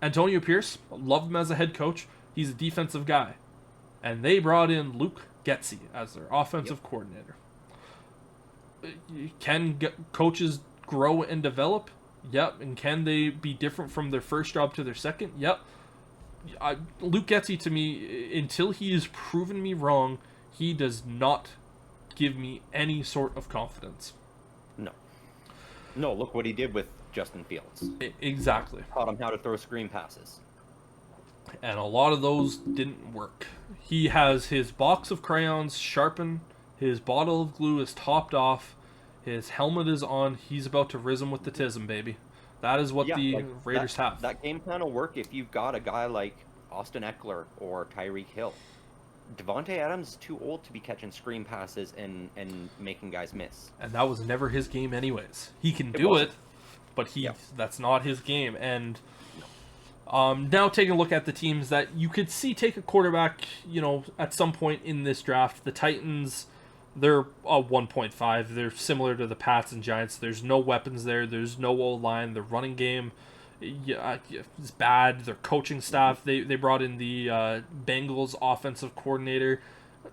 Antonio Pierce, love him as a head coach. He's a defensive guy. And they brought in Luke Getsy as their offensive coordinator. Can coaches grow and develop? Yep. And can they be different from their first job to their second? Yep. Luke Getsy, to me, until he has proven me wrong, he does not give me any sort of confidence. No, look what he did with Justin Fields. Exactly. Taught him how to throw screen passes. And a lot of those didn't work. He has his box of crayons sharpened. His bottle of glue is topped off. His helmet is on. He's about to rizz him with the tism, baby. That is what the Raiders have. That game plan will work if you've got a guy like Austin Eckler or Tyreek Hill. Devontae Adams is too old to be catching screen passes and making guys miss. And that was never his game anyways. He can do it, but that's not his game. And now taking a look at the teams that you could see take a quarterback, at some point in this draft. The Titans, they're a 1.5. They're similar to the Pats and Giants. There's no weapons there. There's no O-line. The running game is bad. Their coaching staff, they brought in the Bengals offensive coordinator.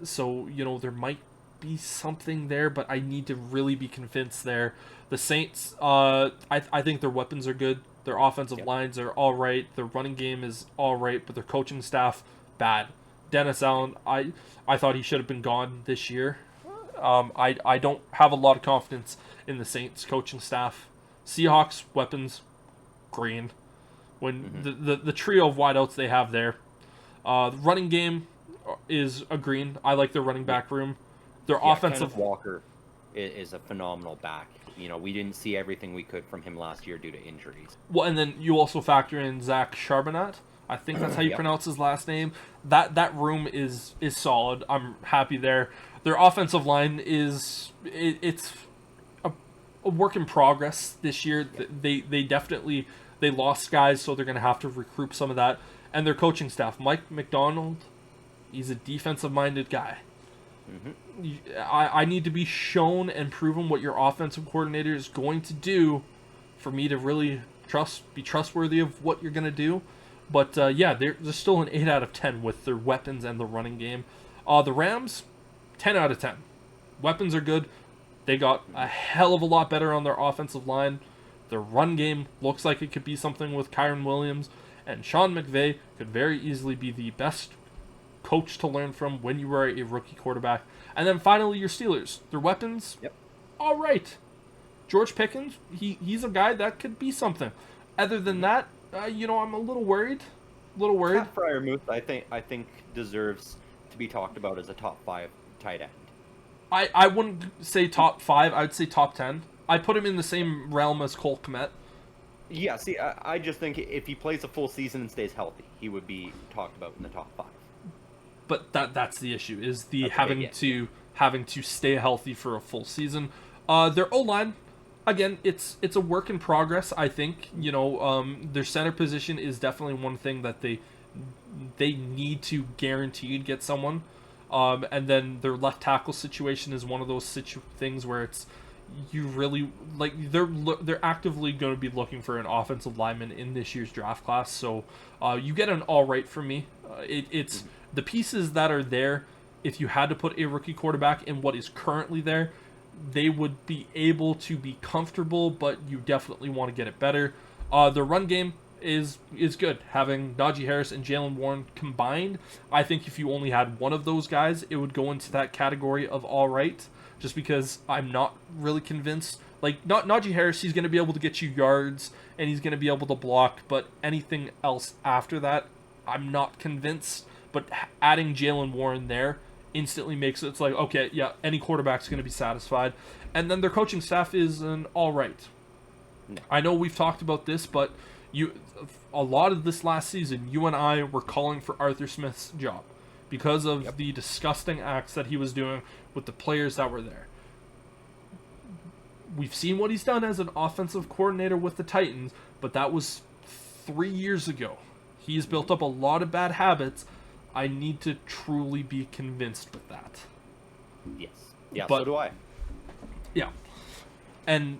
So, there might be something there, but I need to really be convinced there. The Saints, I think their weapons are good. Their offensive lines are all right. Their running game is all right, but their coaching staff, bad. Dennis Allen, I thought he should have been gone this year. I don't have a lot of confidence in the Saints coaching staff. Seahawks, weapons, green. When the trio of wideouts they have there. The running game is a green. I like their running back room. Their offensive... Kenneth Walker is a phenomenal back. We didn't see everything we could from him last year due to injuries. Well, and then you also factor in Zach Charbonnet. I think that's how you pronounce his last name. That room is solid. I'm happy there. Their offensive line it's a work in progress this year. They definitely lost guys, so they're going to have to recruit some of that. And their coaching staff, Mike McDonald, he's a defensive-minded guy. I need to be shown and proven what your offensive coordinator is going to do for me to really be trustworthy of what you're going to do. But they're still an 8 out of 10 with their weapons and the running game. The Rams, 10 out of 10. Weapons are good. They got a hell of a lot better on their offensive line. Their run game looks like it could be something with Kyron Williams, and Sean McVay could very easily be the best coach to learn from when you are a rookie quarterback. And then finally, your Steelers. Their weapons, all right. George Pickens, he's a guy that could be something. Other than that, I'm a little worried. Pat Freiermuth, I think deserves to be talked about as a top 5 tight end. I wouldn't say top 5. I would say top 10. I put him in the same realm as Cole Kmet. Yeah, see, I just think if he plays a full season and stays healthy, he would be talked about in the top 5. But that's the issue, is having to stay healthy for a full season. Their O-line, again, it's a work in progress, I think. Their center position is definitely one thing that they need to guaranteed get someone. And then their left tackle situation is one of those things where it's you really they're actively going to be looking for an offensive lineman in this year's draft class. So you get an all right from me. It's the pieces that are there. If you had to put a rookie quarterback in what is currently there, they would be able to be comfortable, but you definitely want to get it better. The run game is good. Having Najee Harris and Jalen Warren combined, I think if you only had one of those guys, it would go into that category of all right. Just because I'm not really convinced. Najee Harris, he's going to be able to get you yards and he's going to be able to block, but anything else after that, I'm not convinced. But adding Jalen Warren there instantly makes it's like, okay, yeah, any quarterback's going to be satisfied. And then their coaching staff is an all right. No. I know we've talked about this, but a lot of this last season, you and I were calling for Arthur Smith's job because of the disgusting acts that he was doing with the players that were there. We've seen what he's done as an offensive coordinator with the Titans, but that was 3 years ago. He's built up a lot of bad habits. I need to truly be convinced with that. Yes. Yeah, but, so do I. Yeah. And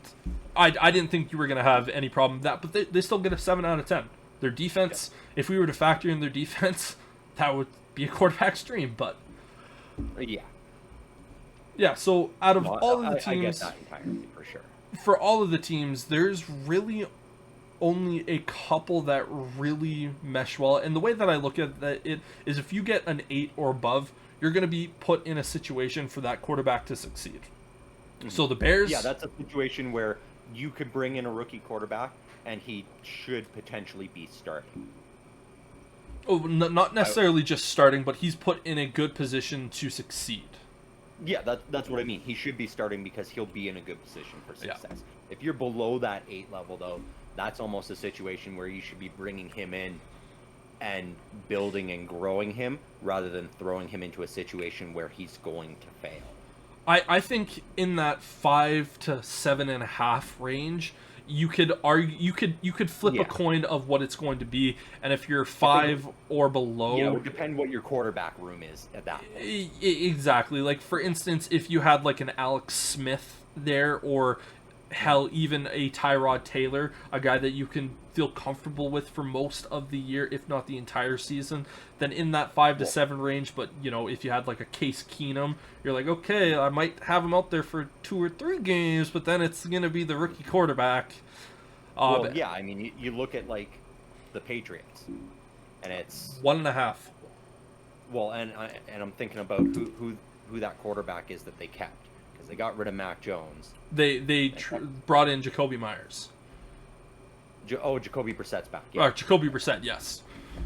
I didn't think you were going to have any problem with that, but they still get a 7 out of 10. Their defense, if we were to factor in their defense, that would be a quarterback's dream, but... Yeah. Yeah, so out of all of the teams... I get that entirely, for sure. For all of the teams, there's really only a couple that really mesh well. And the way that I look at it is if you get an 8 or above, you're going to be put in a situation for that quarterback to succeed. Mm-hmm. So the Bears... Yeah, that's a situation where you could bring in a rookie quarterback and he should potentially be starting. Oh, not necessarily just starting, but he's put in a good position to succeed. Yeah, that's what I mean. He should be starting because he'll be in a good position for success. Yeah. If you're below that 8 level, though, that's almost a situation where you should be bringing him in and building and growing him rather than throwing him into a situation where he's going to fail. I think in that 5 to 7.5 range, you could argue you could flip a coin of what it's going to be, and if you're 5 or below, it would depend what your quarterback room is at that point. Exactly. Like for instance, if you had like an Alex Smith there, or hell, even a Tyrod Taylor, a guy that you can feel comfortable with for most of the year, if not the entire season, then in that 5 to 7 range. But if you had like a Case Keenum, you're like, okay, I might have him out there for 2 or 3 games, but then it's gonna be the rookie quarterback. Yeah, I mean, you look at like the Patriots, and it's 1.5. Well, and I'm thinking about who that quarterback is that they kept, because they got rid of Mac Jones. They brought in Jacoby Myers. Jacoby Brissett's back. Yeah. Jacoby Brissett, yes.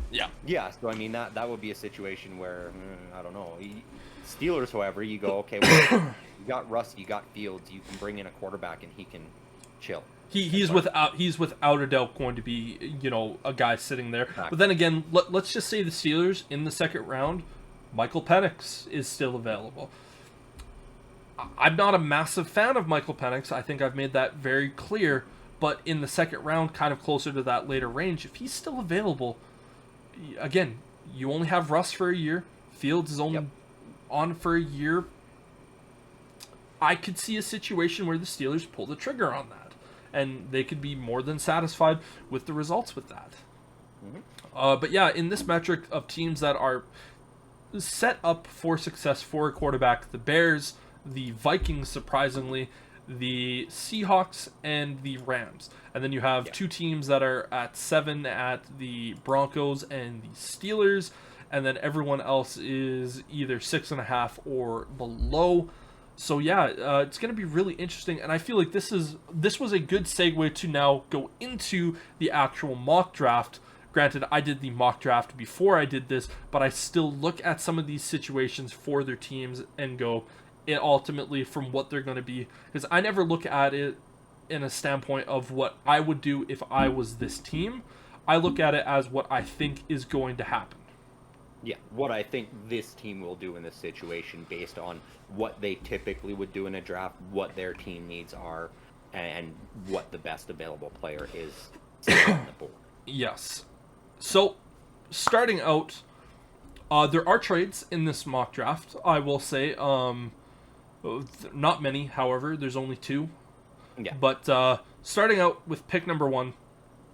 Yeah. Yeah, so I mean that would be a situation where I don't know. Steelers, however, you go, okay, well, you got Russ, you got Fields, you can bring in a quarterback and he can chill. He's without a doubt going to be a guy sitting there. Exactly. But then again, let's just say the Steelers in the second round, Michael Penix is still available. I'm not a massive fan of Michael Penix. I think I've made that very clear. But in the second round, kind of closer to that later range, if he's still available, again, you only have Russ for a year. Fields is only on for a year. I could see a situation where the Steelers pull the trigger on that, and they could be more than satisfied with the results with that. Mm-hmm. But yeah, in this metric of teams that are set up for success for a quarterback, the Bears, the Vikings, surprisingly, the Seahawks and the Rams. And then you have two teams that are at 7 at the Broncos and the Steelers. And then everyone else is either 6.5 or below. So yeah, it's going to be really interesting. And I feel like this was a good segue to now go into the actual mock draft. Granted, I did the mock draft before I did this, but I still look at some of these situations for their teams and go, it ultimately from what they're going to be. Because I never look at it in a standpoint of what I would do if I was this team. I look at it as what I think is going to happen. Yeah, what I think this team will do in this situation based on what they typically would do in a draft, what their team needs are, and what the best available player is on the board. Yes. So, starting out, there are trades in this mock draft, I will say. Not many, however. There's only 2. Yeah. But starting out with pick number 1,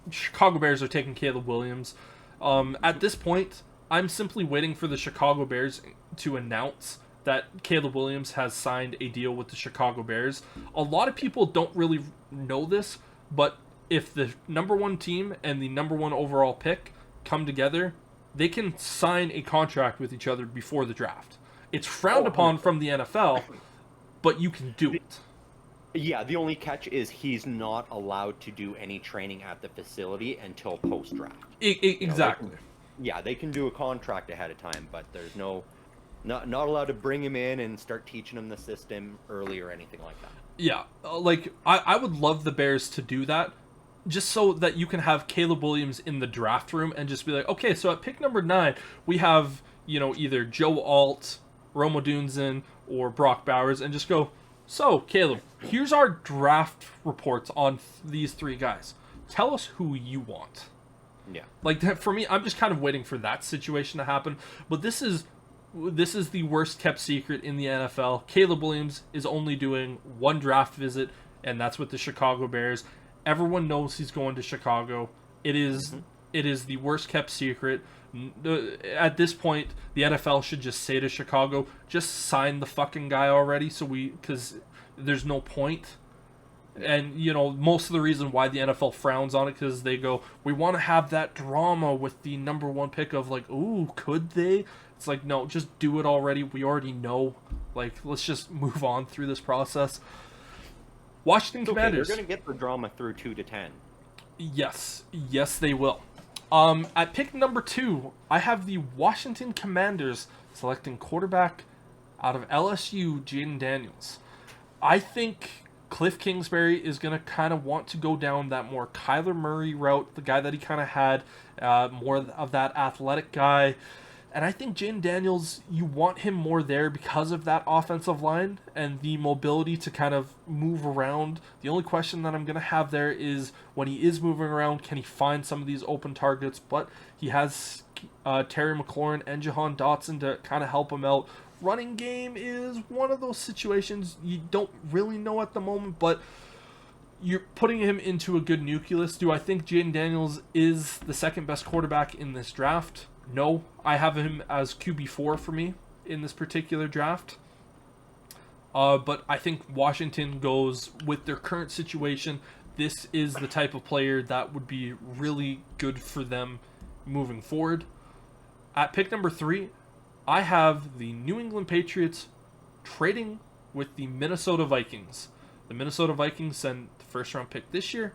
Chicago Bears are taking Caleb Williams. At this point, I'm simply waiting for the Chicago Bears to announce that Caleb Williams has signed a deal with the Chicago Bears. A lot of people don't really know this, but if the number 1 team and the number 1 overall pick come together, they can sign a contract with each other before the draft. It's frowned upon from the NFL, but you can do it. Yeah, the only catch is he's not allowed to do any training at the facility until post-draft. Exactly. They can do a contract ahead of time, but there's not allowed to bring him in and start teaching him the system early or anything like that. Yeah, I would love the Bears to do that, just so that you can have Caleb Williams in the draft room and just be like, okay, so at pick number 9, we have, either Joe Alt, Rome Odunze, or Brock Bowers, and just go, so, Caleb, here's our draft reports on these 3 guys. Tell us who you want. Yeah. Like, for me, I'm just kind of waiting for that situation to happen. But this is the worst kept secret in the NFL. Caleb Williams is only doing 1 draft visit, and that's with the Chicago Bears. Everyone knows he's going to Chicago. It is the worst kept secret. At this point, the NFL should just say to Chicago, just sign the fucking guy already, because there's no point. And, most of the reason why the NFL frowns on it, because they go, we want to have that drama with the number 1 pick of like, ooh, could they? It's like, no, just do it already. We already know. Like, let's just move on through this process. Washington Commanders. They're going to get the drama through 2 to 10. Yes, they will. At pick number 2, I have the Washington Commanders selecting quarterback out of LSU, Jaden Daniels. I think Cliff Kingsbury is going to kind of want to go down that more Kyler Murray route, the guy that he kind of had, more of that athletic guy. And I think Jaden Daniels, you want him more there because of that offensive line and the mobility to kind of move around. The only question that I'm going to have there is when he is moving around, can he find some of these open targets? But he has Terry McLaurin and Jahan Dotson to kind of help him out. Running game is one of those situations you don't really know at the moment, but you're putting him into a good nucleus. Do I think Jaden Daniels is the second best quarterback in this draft? No, I have him as QB4 for me in this particular draft. But I think Washington goes with their current situation. This is the type of player that would be really good for them moving forward. At pick number 3, I have the New England Patriots trading with the Minnesota Vikings. The Minnesota Vikings send the first-round pick this year,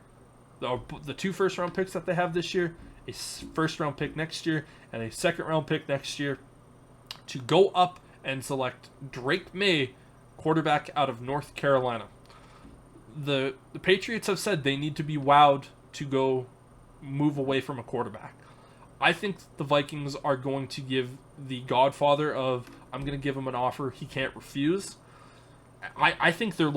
the 2 first-round picks that they have this year, a first-round pick next year, and a second-round pick next year to go up and select Drake May, quarterback out of North Carolina. The Patriots have said they need to be wowed to go move away from a quarterback. I think the Vikings are going to give the godfather of, I'm going to give him an offer he can't refuse. I think the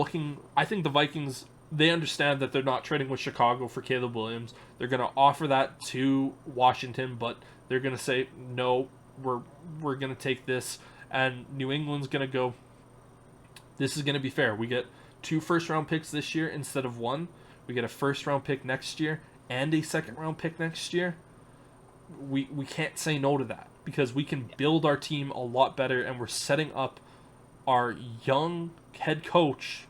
Vikings, they understand that they're not trading with Chicago for Caleb Williams. They're going to offer that to Washington, but they're going to say, no, we're going to take this. And New England's going to go, this is going to be fair. We get 2 first-round picks this year instead of 1. We get a first-round pick next year and a second-round pick next year. We can't say no to that because we can build our team a lot better, and we're setting up our young head coach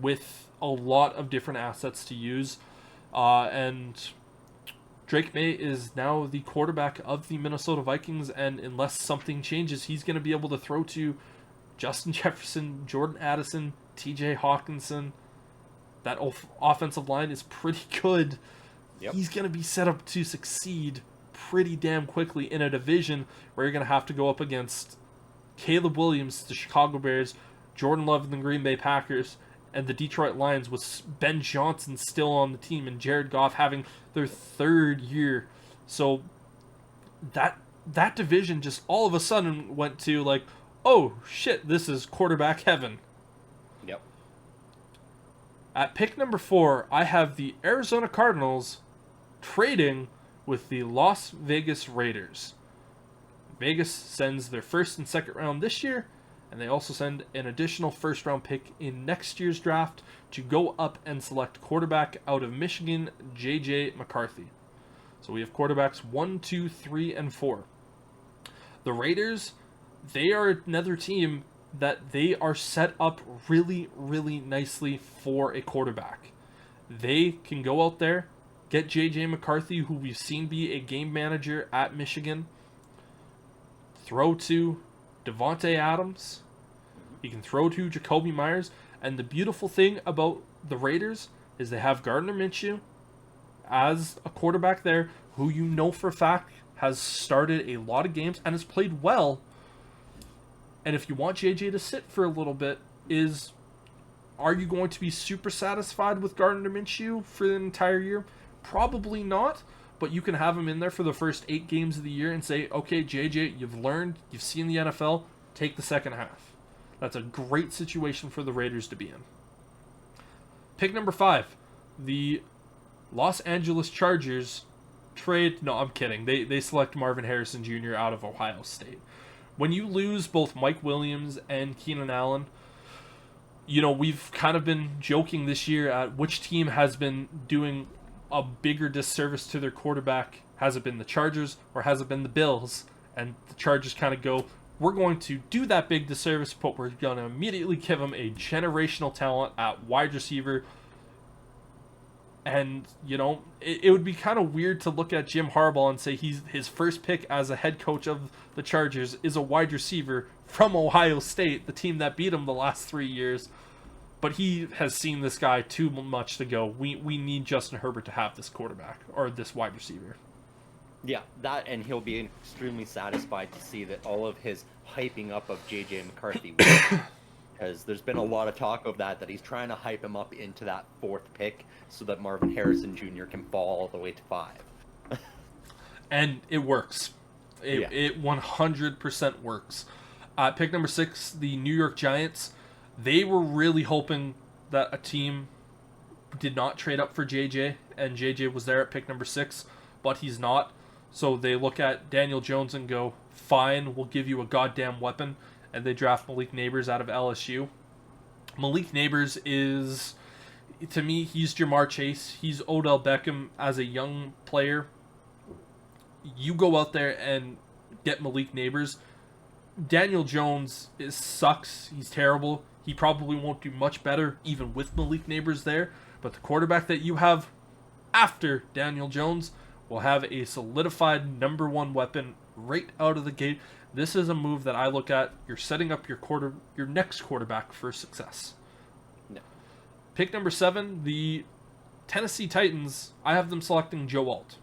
with a lot of different assets to use. And Drake May is now the quarterback of the Minnesota Vikings, and unless something changes, he's going to be able to throw to Justin Jefferson, Jordan Addison, TJ Hawkinson. That offensive line is pretty good. Yep. He's going to be set up to succeed pretty damn quickly in a division where you're going to have to go up against Caleb Williams, the Chicago Bears, Jordan Love and the Green Bay Packers, and the Detroit Lions with Ben Johnson still on the team and Jared Goff having their third year. So that division just all of a sudden went to like, oh shit, this is quarterback heaven. Yep. At pick number 4, I have the Arizona Cardinals trading with the Las Vegas Raiders. Vegas sends their first and second round this year, and they also send an additional first round pick in next year's draft to go up and select quarterback out of Michigan, J.J. McCarthy. So we have quarterbacks 1, 2, 3, and 4. The Raiders, they are another team that they are set up really, really nicely for a quarterback. They can go out there, get J.J. McCarthy, who we've seen be a game manager at Michigan, throw to Devontae Adams. He can throw to Jacoby Myers. And the beautiful thing about the Raiders is they have Gardner Minshew as a quarterback there, who you know for a fact has started a lot of games and has played well. And if you want JJ to sit for a little bit, are you going to be super satisfied with Gardner Minshew for the entire year? Probably not, but you can have him in there for the first 8 games of the year and say, okay, JJ, you've learned, you've seen the NFL, take the second half. That's a great situation for the Raiders to be in. Pick number 5, the Los Angeles Chargers trade. No, I'm kidding. They select Marvin Harrison Jr. out of Ohio State. When you lose both Mike Williams and Keenan Allen, you know, we've kind of been joking this year at which team has been doing a bigger disservice to their quarterback. Has it been the Chargers or has it been the Bills? And the Chargers kind of go, we're going to do that big disservice, but we're going to immediately give them a generational talent at wide receiver. And, you know, it would be kind of weird to look at Jim Harbaugh and say his first pick as a head coach of the Chargers is a wide receiver from Ohio State, the team that beat him the last 3 years. But he has seen this guy too much to go, we need Justin Herbert to have this quarterback or this wide receiver. Yeah, that, and he'll be extremely satisfied to see that all of his hyping up of J.J. McCarthy worked. Because there's been a lot of talk of that he's trying to hype him up into that 4th pick so that Marvin Harrison Jr. can fall all the way to 5. And it works. It 100% works. Pick number 6, the New York Giants. They were really hoping that a team did not trade up for JJ, and JJ was there at pick number 6, but he's not. So they look at Daniel Jones and go, fine, we'll give you a goddamn weapon. And they draft Malik Neighbors out of LSU. Malik Neighbors is, to me, he's Jamar Chase. He's Odell Beckham as a young player. You go out there and get Malik Neighbors. Daniel Jones sucks. He's terrible. He probably won't do much better even with Malik Neighbors there. But the quarterback that you have after Daniel Jones will have a solidified number 1 weapon right out of the gate. This is a move that I look at. You're setting up your next quarterback for success. No. Pick number 7, the Tennessee Titans. I have them selecting Joe Alt.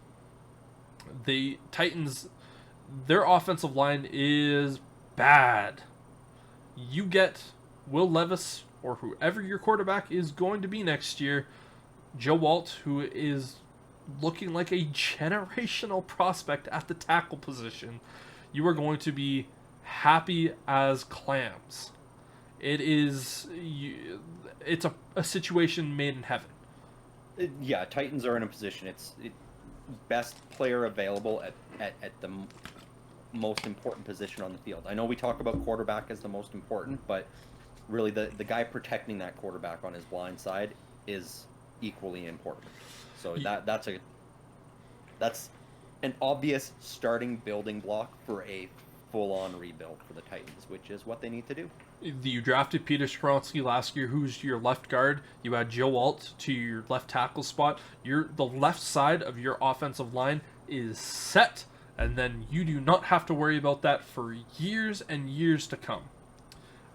The Titans, their offensive line is bad. You get Will Levis or whoever your quarterback is going to be next year, Joe Alt, who is looking like a generational prospect at the tackle position. You are going to be happy as clams. It's a situation made in heaven. Yeah, Titans are in a position. It's best player available at the most important position on the field. I know we talk about quarterback as the most important, but really the guy protecting that quarterback on his blind side is equally important. So that's an obvious starting building block for a full-on rebuild for the Titans, which is what they need to do. You drafted Peter Skoronsky last year, who's your left guard. You had Joe Alt to your left tackle spot. The left side of your offensive line is set, and then you do not have to worry about that for years and years to come.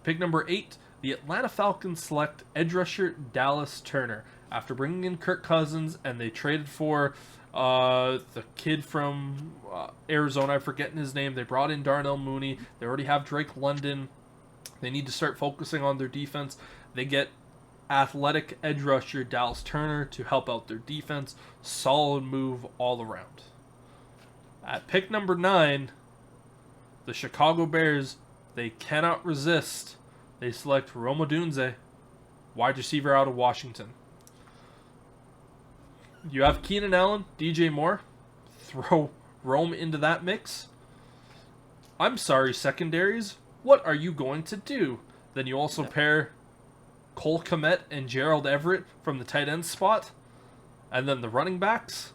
Pick number 8, the Atlanta Falcons select edge rusher Dallas Turner. After bringing in Kirk Cousins, and they traded for the kid from Arizona, I'm forgetting his name. They brought in Darnell Mooney. They already have Drake London. They need to start focusing on their defense. They get athletic edge rusher Dallas Turner to help out their defense. Solid move all around. At pick number 9, the Chicago Bears, they cannot resist. They select Rome Odunze, wide receiver out of Washington. You have Keenan Allen, DJ Moore. Throw Rome into that mix. I'm sorry, secondaries. What are you going to do? Then you also pair Cole Kmet and Gerald Everett from the tight end spot. And then the running backs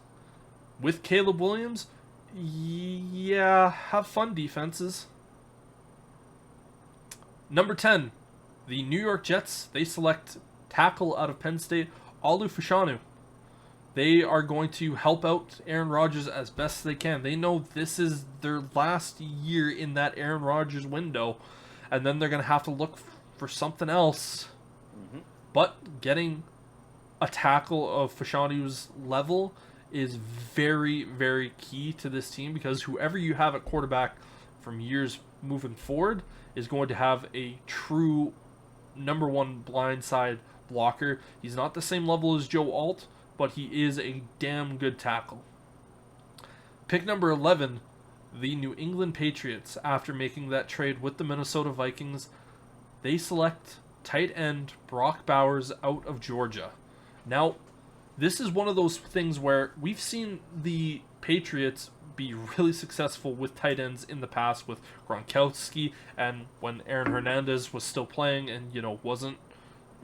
with Caleb Williams. Yeah, have fun, defenses. Number 10, the New York Jets. They select tackle out of Penn State, Olu Fashanu. They are going to help out Aaron Rodgers as best they can. They know this is their last year in that Aaron Rodgers window, and then they're going to have to look for something else. Mm-hmm. But getting a tackle of Fashanu's level is very, very key to this team, because whoever you have at quarterback from years moving forward is going to have a true number one blindside blocker. He's not the same level as Joe Alt, but he is a damn good tackle. Pick number 11, the New England Patriots. After making that trade with the Minnesota Vikings, they select tight end Brock Bowers out of Georgia. Now, this is one of those things where we've seen the Patriots be really successful with tight ends in the past, with Gronkowski, and when Aaron Hernandez was still playing and, wasn't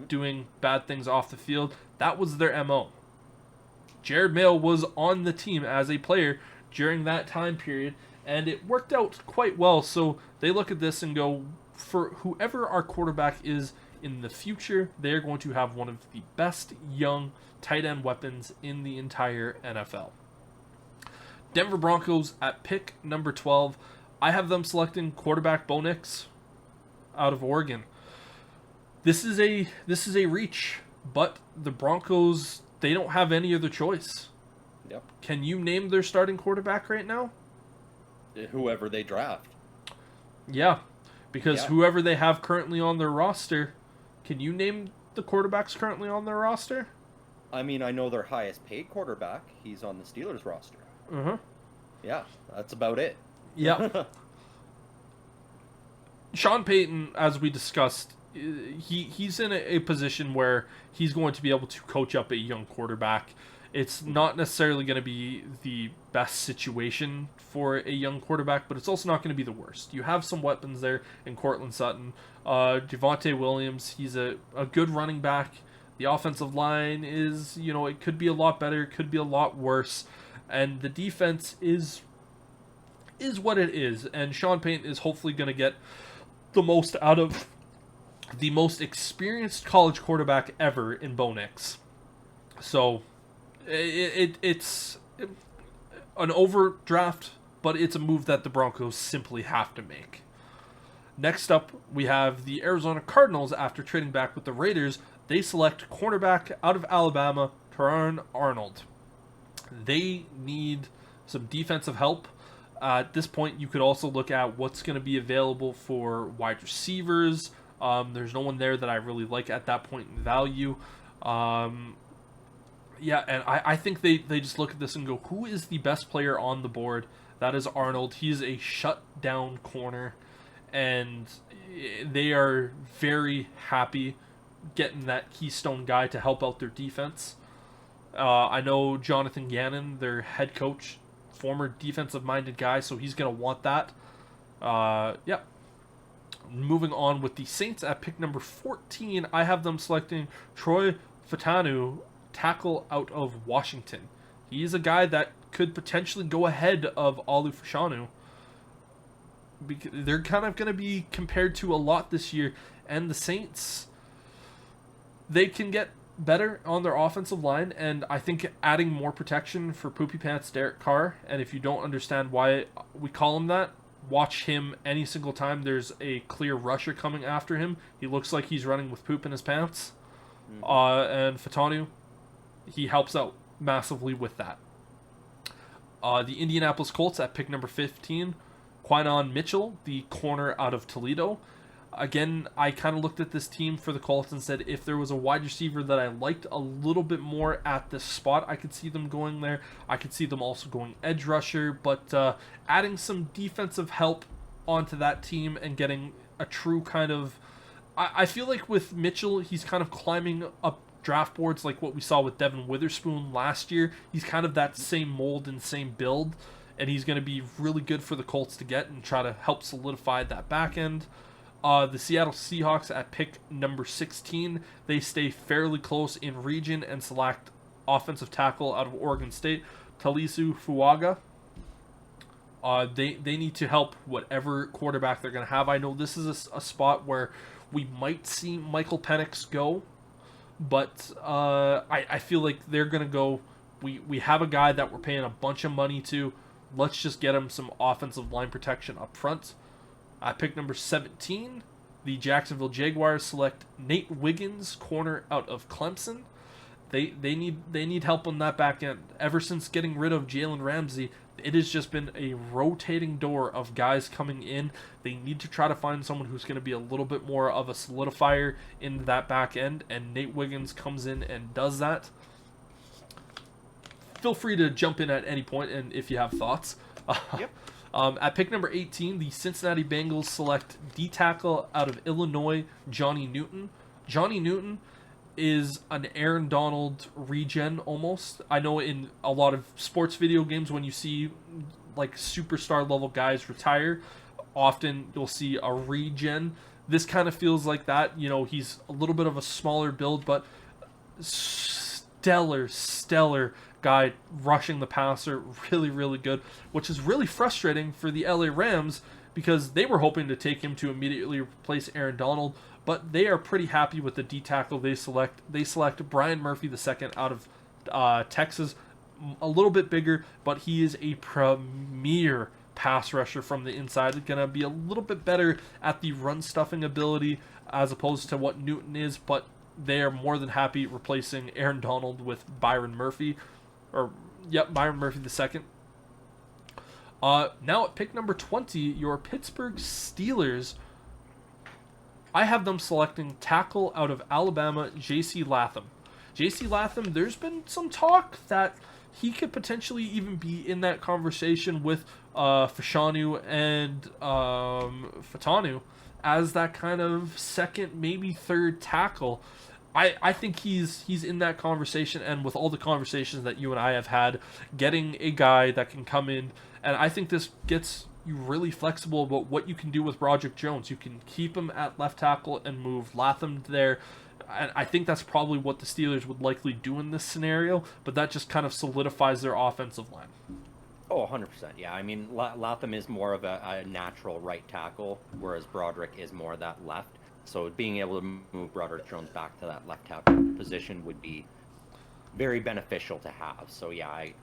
doing bad things off the field, that was their MO. Jared Mayo was on the team as a player during that time period, and it worked out quite well. So they look at this and go, for whoever our quarterback is in the future, they're going to have one of the best young tight end weapons in the entire NFL. Denver Broncos at pick number 12. I have them selecting quarterback Bo Nix out of Oregon. This is a reach, but the Broncos, they don't have any other choice. Yep. Can you name their starting quarterback right now? Whoever they draft. Yeah, because whoever they have currently on their roster, can you name the quarterbacks currently on their roster? I mean, I know their highest paid quarterback. He's on the Steelers roster. Uh-huh. Yeah, that's about it. Yeah. Sean Payton, as we discussed, he's in a position where he's going to be able to coach up a young quarterback. It's not necessarily going to be the best situation for a young quarterback, but it's also not going to be the worst. You have some weapons there in Cortland Sutton. Javonte Williams, he's a good running back. The offensive line is, it could be a lot better, it could be a lot worse. And the defense is what it is. And Sean Payton is hopefully going to get the most out of the most experienced college quarterback ever in Bo Nix. So it's an overdraft, but it's a move that the Broncos simply have to make. Next up, we have the Arizona Cardinals. After trading back with the Raiders, they select cornerback out of Alabama, Terron Arnold. They need some defensive help. At this point, you could also look at what's going to be available for wide receivers. There's no one there that I really like at that point in value. And I think they just look at this and go, who is the best player on the board? That is Arnold. He's a shutdown corner, and they are very happy getting that keystone guy to help out their defense. I know Jonathan Gannon, their head coach, former defensive-minded guy, so he's going to want that. Moving on with the Saints at pick number 14, I have them selecting Troy Fautanu, tackle out of Washington. He is a guy that could potentially go ahead of Olu Fashanu. they're kind of going to be compared to a lot this year. And the Saints, they can get better on their offensive line, and I think adding more protection for Poopy Pants Derek Carr, and if you don't understand why we call him that, watch him any single time there's a clear rusher coming after him. He looks like he's running with poop in his pants. And Fatanu, he helps out massively with that. The Indianapolis Colts at pick number 15, Quinton Mitchell, the corner out of Toledo. Again, I kind of looked at this team for the Colts and said if there was a wide receiver that I liked a little bit more at this spot, I could see them going there. I could see them also going edge rusher, but adding some defensive help onto that team and getting a true kind of... I feel like with Mitchell, he's kind of climbing up draft boards like what we saw with Devin Witherspoon last year. He's kind of that same mold and same build, and he's going to be really good for the Colts to get and try to help solidify that back end. The Seattle Seahawks at pick number 16, they stay fairly close in region and select offensive tackle out of Oregon State, Talisu Fuaga. They need to help whatever quarterback they're going to have. I know this is a spot where we might see Michael Penix go, but I feel like they're going to go, we have a guy that we're paying a bunch of money to. Let's just get him some offensive line protection up front. At pick number 17, the Jacksonville Jaguars select Nate Wiggins, corner out of Clemson. They need help on that back end. Ever since getting rid of Jalen Ramsey, it has just been a rotating door of guys coming in. They need to try to find someone who's going to be a little bit more of a solidifier in that back end, and Nate Wiggins comes in and does that. Feel free to jump in at any point, and if you have thoughts. Yep. At pick number 18, the Cincinnati Bengals select D-tackle out of Illinois, Johnny Newton. Johnny Newton is an Aaron Donald regen almost. I know in a lot of sports video games when you see like superstar level guys retire, often you'll see a regen. This kind of feels like that. You know, he's a little bit of a smaller build, but stellar guy rushing the passer, really good, which is really frustrating for the LA Rams because they were hoping to take him to immediately replace Aaron Donald, but they are pretty happy with the D-tackle they select. They select Brian Murphy II out of Texas, a little bit bigger, but he is a premier pass rusher from the inside. Going to be a little bit better at the run stuffing ability as opposed to what Newton is, but they are more than happy replacing Aaron Donald with Byron Murphy. Byron Murphy II. Now at pick number 20, your Pittsburgh Steelers. I have them selecting tackle out of Alabama, J.C. Latham. J.C. Latham, there's been some talk that he could potentially even be in that conversation with Fashanu and Fatanu as that kind of second, maybe third tackle. I think he's in that conversation, and with all the conversations that you and I have had, getting a guy that can come in, and I think this gets you really flexible about what you can do with Broderick Jones. You can keep him at left tackle and move Latham there, and I think that's probably what the Steelers would likely do in this scenario, but that just kind of solidifies their offensive line. Oh, 100%. Yeah, I mean, Latham is more of a natural right tackle, whereas Broderick is more that left. So being able to move Broderick Jones back to that left tackle position would be very beneficial to have. So yeah, I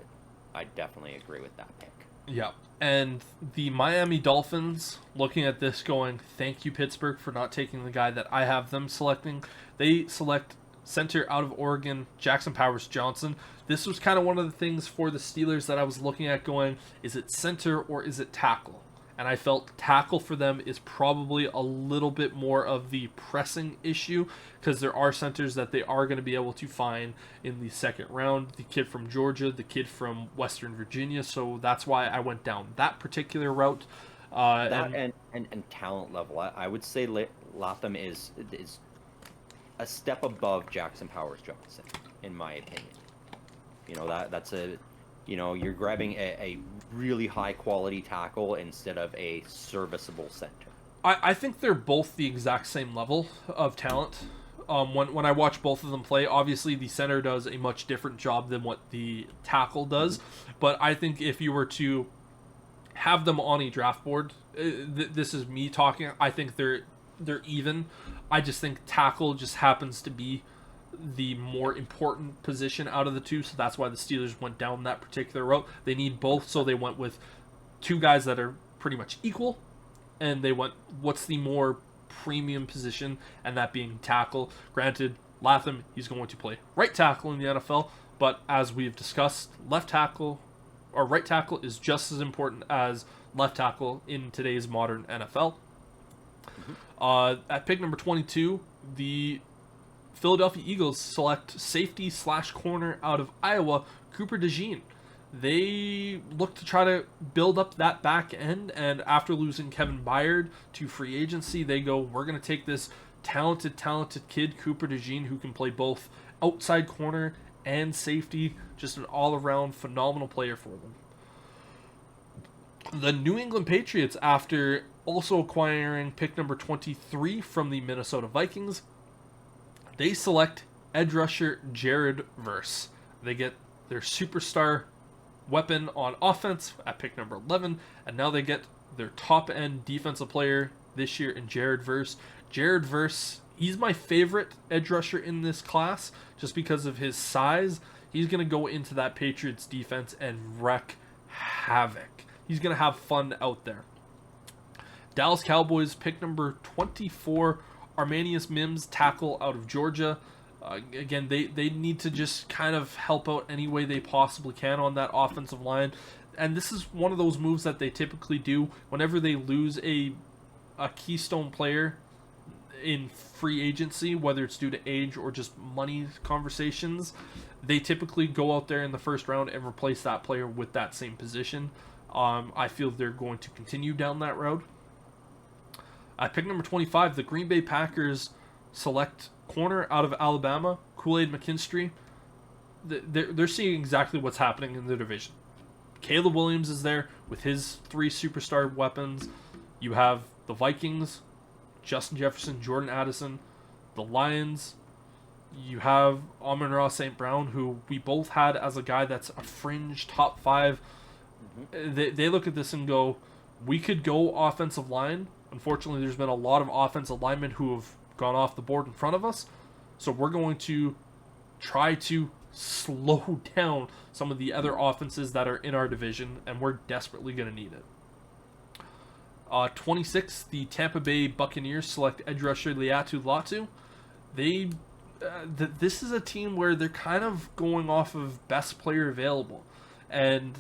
definitely agree with that pick. Yeah, and the Miami Dolphins, looking at this going, thank you Pittsburgh for not taking the guy that I have them selecting. They select center out of Oregon, Jackson Powers Johnson. This was kind of one of the things for the Steelers that I was looking at going, is it center or is it tackle? And I felt tackle for them is probably a little bit more of the pressing issue because there are centers that they are going to be able to find in the second round. The kid from Georgia, the kid from Western Virginia. So that's why I went down that particular route. And talent level, I would say Latham is a step above Jackson Powers Johnson, in my opinion. You know, that's a... You know, you're grabbing a really high-quality tackle instead of a serviceable center. I think they're both the exact same level of talent. When I watch both of them play, obviously the center does a much different job than what the tackle does. But I think if you were to have them on a draft board. This is me talking. I think they're even. I just think tackle just happens to be the more important position out of the two, so that's why the Steelers went down that particular route. They need both, so they went with two guys that are pretty much equal, and they went, what's the more premium position, and that being tackle. Granted, Latham, he's going to play right tackle in the NFL, but as we've discussed, left tackle or right tackle is just as important as left tackle in today's modern NFL. At pick number 22, the Philadelphia Eagles select safety / corner out of Iowa, Cooper DeJean. They look to try to build up that back end, and after losing Kevin Byard to free agency, they go, we're going to take this talented kid, Cooper DeJean, who can play both outside corner and safety, just an all-around phenomenal player for them. The New England Patriots, after also acquiring pick number 23 from the Minnesota Vikings, they select edge rusher Jared Verse. They get their superstar weapon on offense at pick number 11, and now they get their top-end defensive player this year in Jared Verse. Jared Verse, he's my favorite edge rusher in this class just because of his size. He's going to go into that Patriots defense and wreak havoc. He's going to have fun out there. Dallas Cowboys pick number 24, Armanius Mims, tackle out of Georgia. Again, they need to just kind of help out any way they possibly can on that offensive line. And this is one of those moves that they typically do whenever they lose a keystone player in free agency, whether it's due to age or just money conversations. They typically go out there in the first round and replace that player with that same position. I feel they're going to continue down that road. At pick number 25, the Green Bay Packers select corner out of Alabama, Kool-Aid McKinstry. They're seeing exactly what's happening in the division. Caleb Williams is there with his 3 superstar weapons. You have the Vikings, Justin Jefferson, Jordan Addison, the Lions. You have Amon-Ra St. Brown, who we both had as a guy that's a fringe top 5. They look at this and go, we could go offensive line. Unfortunately, there's been a lot of offensive linemen who have gone off the board in front of us. So we're going to try to slow down some of the other offenses that are in our division, and we're desperately going to need it. 26, the Tampa Bay Buccaneers select edge rusher Liatu Latu. This is a team where they're kind of going off of best player available. And,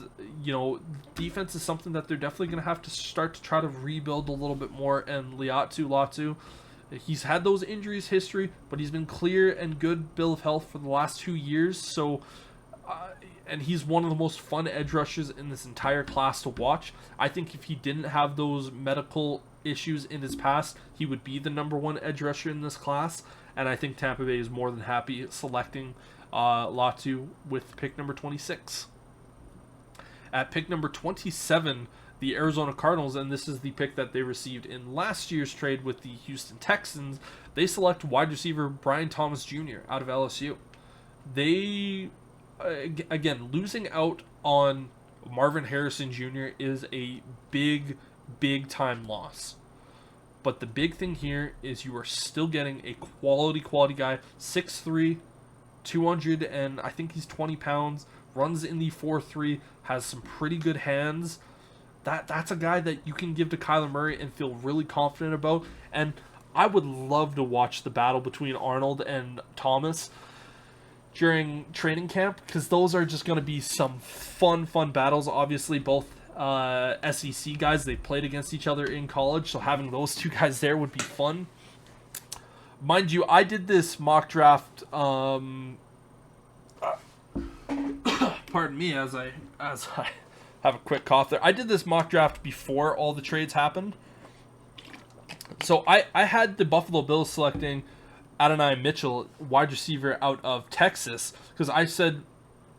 defense is something that they're definitely going to have to start to try to rebuild a little bit more. And Liatu Latu, he's had those injuries history, but he's been clear and good bill of health for the last 2 years. So, and he's one of the most fun edge rushers in this entire class to watch. I think if he didn't have those medical issues in his past, he would be the number 1 edge rusher in this class. And I think Tampa Bay is more than happy selecting Latu with pick number 26. At pick number 27, the Arizona Cardinals, and this is the pick that they received in last year's trade with the Houston Texans, they select wide receiver Brian Thomas Jr. out of LSU. They, again, losing out on Marvin Harrison Jr. is a big time loss. But the big thing here is you are still getting a quality guy, 6'3", 200, and I think he's 20 pounds, runs in the 4.3, has some pretty good hands. That's a guy that you can give to Kyler Murray and feel really confident about. And I would love to watch the battle between Arnold and Thomas during training camp, because those are just going to be some fun battles. Obviously, both SEC guys, they played against each other in college, so having those two guys there would be fun. Mind you, I did this mock draft pardon me as I have a quick cough there. I did this mock draft before all the trades happened. So I had the Buffalo Bills selecting Adonai Mitchell, wide receiver out of Texas, because I said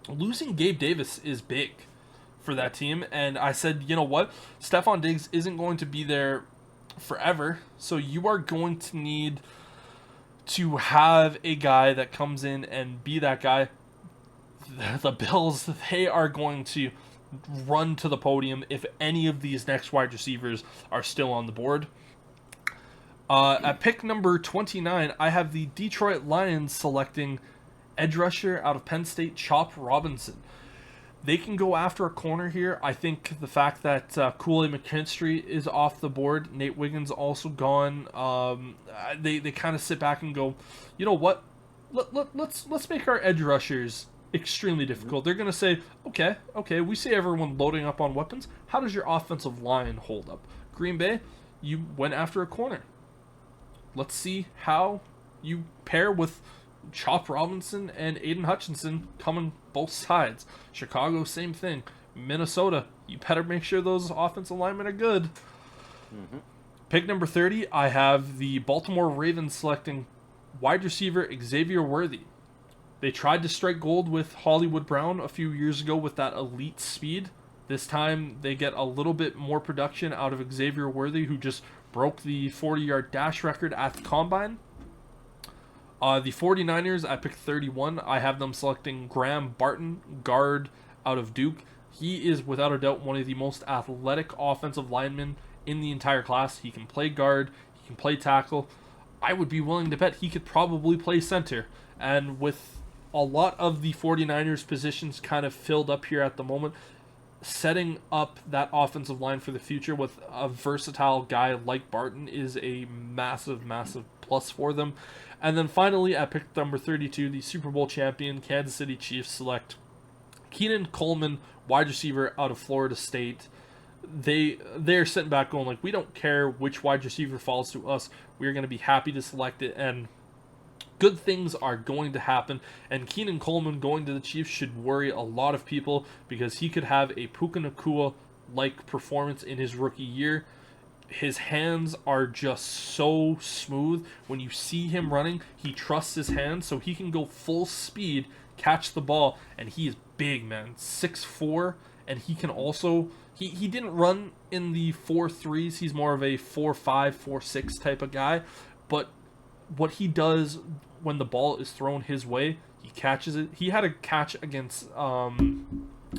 losing Gabe Davis is big for that team. And I said, you know what? Stephon Diggs isn't going to be there forever, so you are going to need to have a guy that comes in and be that guy. The Bills, they are going to run to the podium if any of these next wide receivers are still on the board. At pick number 29, I have the Detroit Lions selecting edge rusher out of Penn State, Chop Robinson. They can go after a corner here. I think the fact that Kool-Aid McKinstry is off the board, Nate Wiggins also gone. They kind of sit back and go, you know what? Let's make our edge rushers extremely difficult. They're gonna say, okay, we see everyone loading up on weapons. How does your offensive line hold up? Green Bay, you went after a corner. Let's see how you pair with Chop Robinson and Aiden Hutchinson coming both sides. Chicago, same thing. Minnesota, you better make sure those offensive linemen are good. Pick number 30, I have the Baltimore Ravens selecting wide receiver Xavier Worthy. They tried to strike gold with Hollywood Brown a few years ago with that elite speed. This time they get a little bit more production out of Xavier Worthy, who just broke the 40-yard dash record at the Combine. The 49ers, at pick 31, I have them selecting Graham Barton, guard out of Duke. He is, without a doubt, one of the most athletic offensive linemen in the entire class. He can play guard, he can play tackle. I would be willing to bet he could probably play center. And with a lot of the 49ers positions kind of filled up here at the moment, setting up that offensive line for the future with a versatile guy like Barton is a massive, massive plus for them. And then finally, at pick number 32, the Super Bowl champion Kansas City Chiefs select Keenan Coleman, wide receiver out of Florida State. They're sitting back going like, we don't care which wide receiver falls to us. We're going to be happy to select it, and good things are going to happen. And Keenan Coleman going to the Chiefs should worry a lot of people because he could have a Puka Nacua-like performance in his rookie year. His hands are just so smooth. When you see him running, he trusts his hands, so he can go full speed, catch the ball, and he is big, man. 6'4", and he can also... He didn't run in the 4.3s. He's more of a 4.5, 4.6 type of guy. But what he does when the ball is thrown his way, he catches it. He had a catch against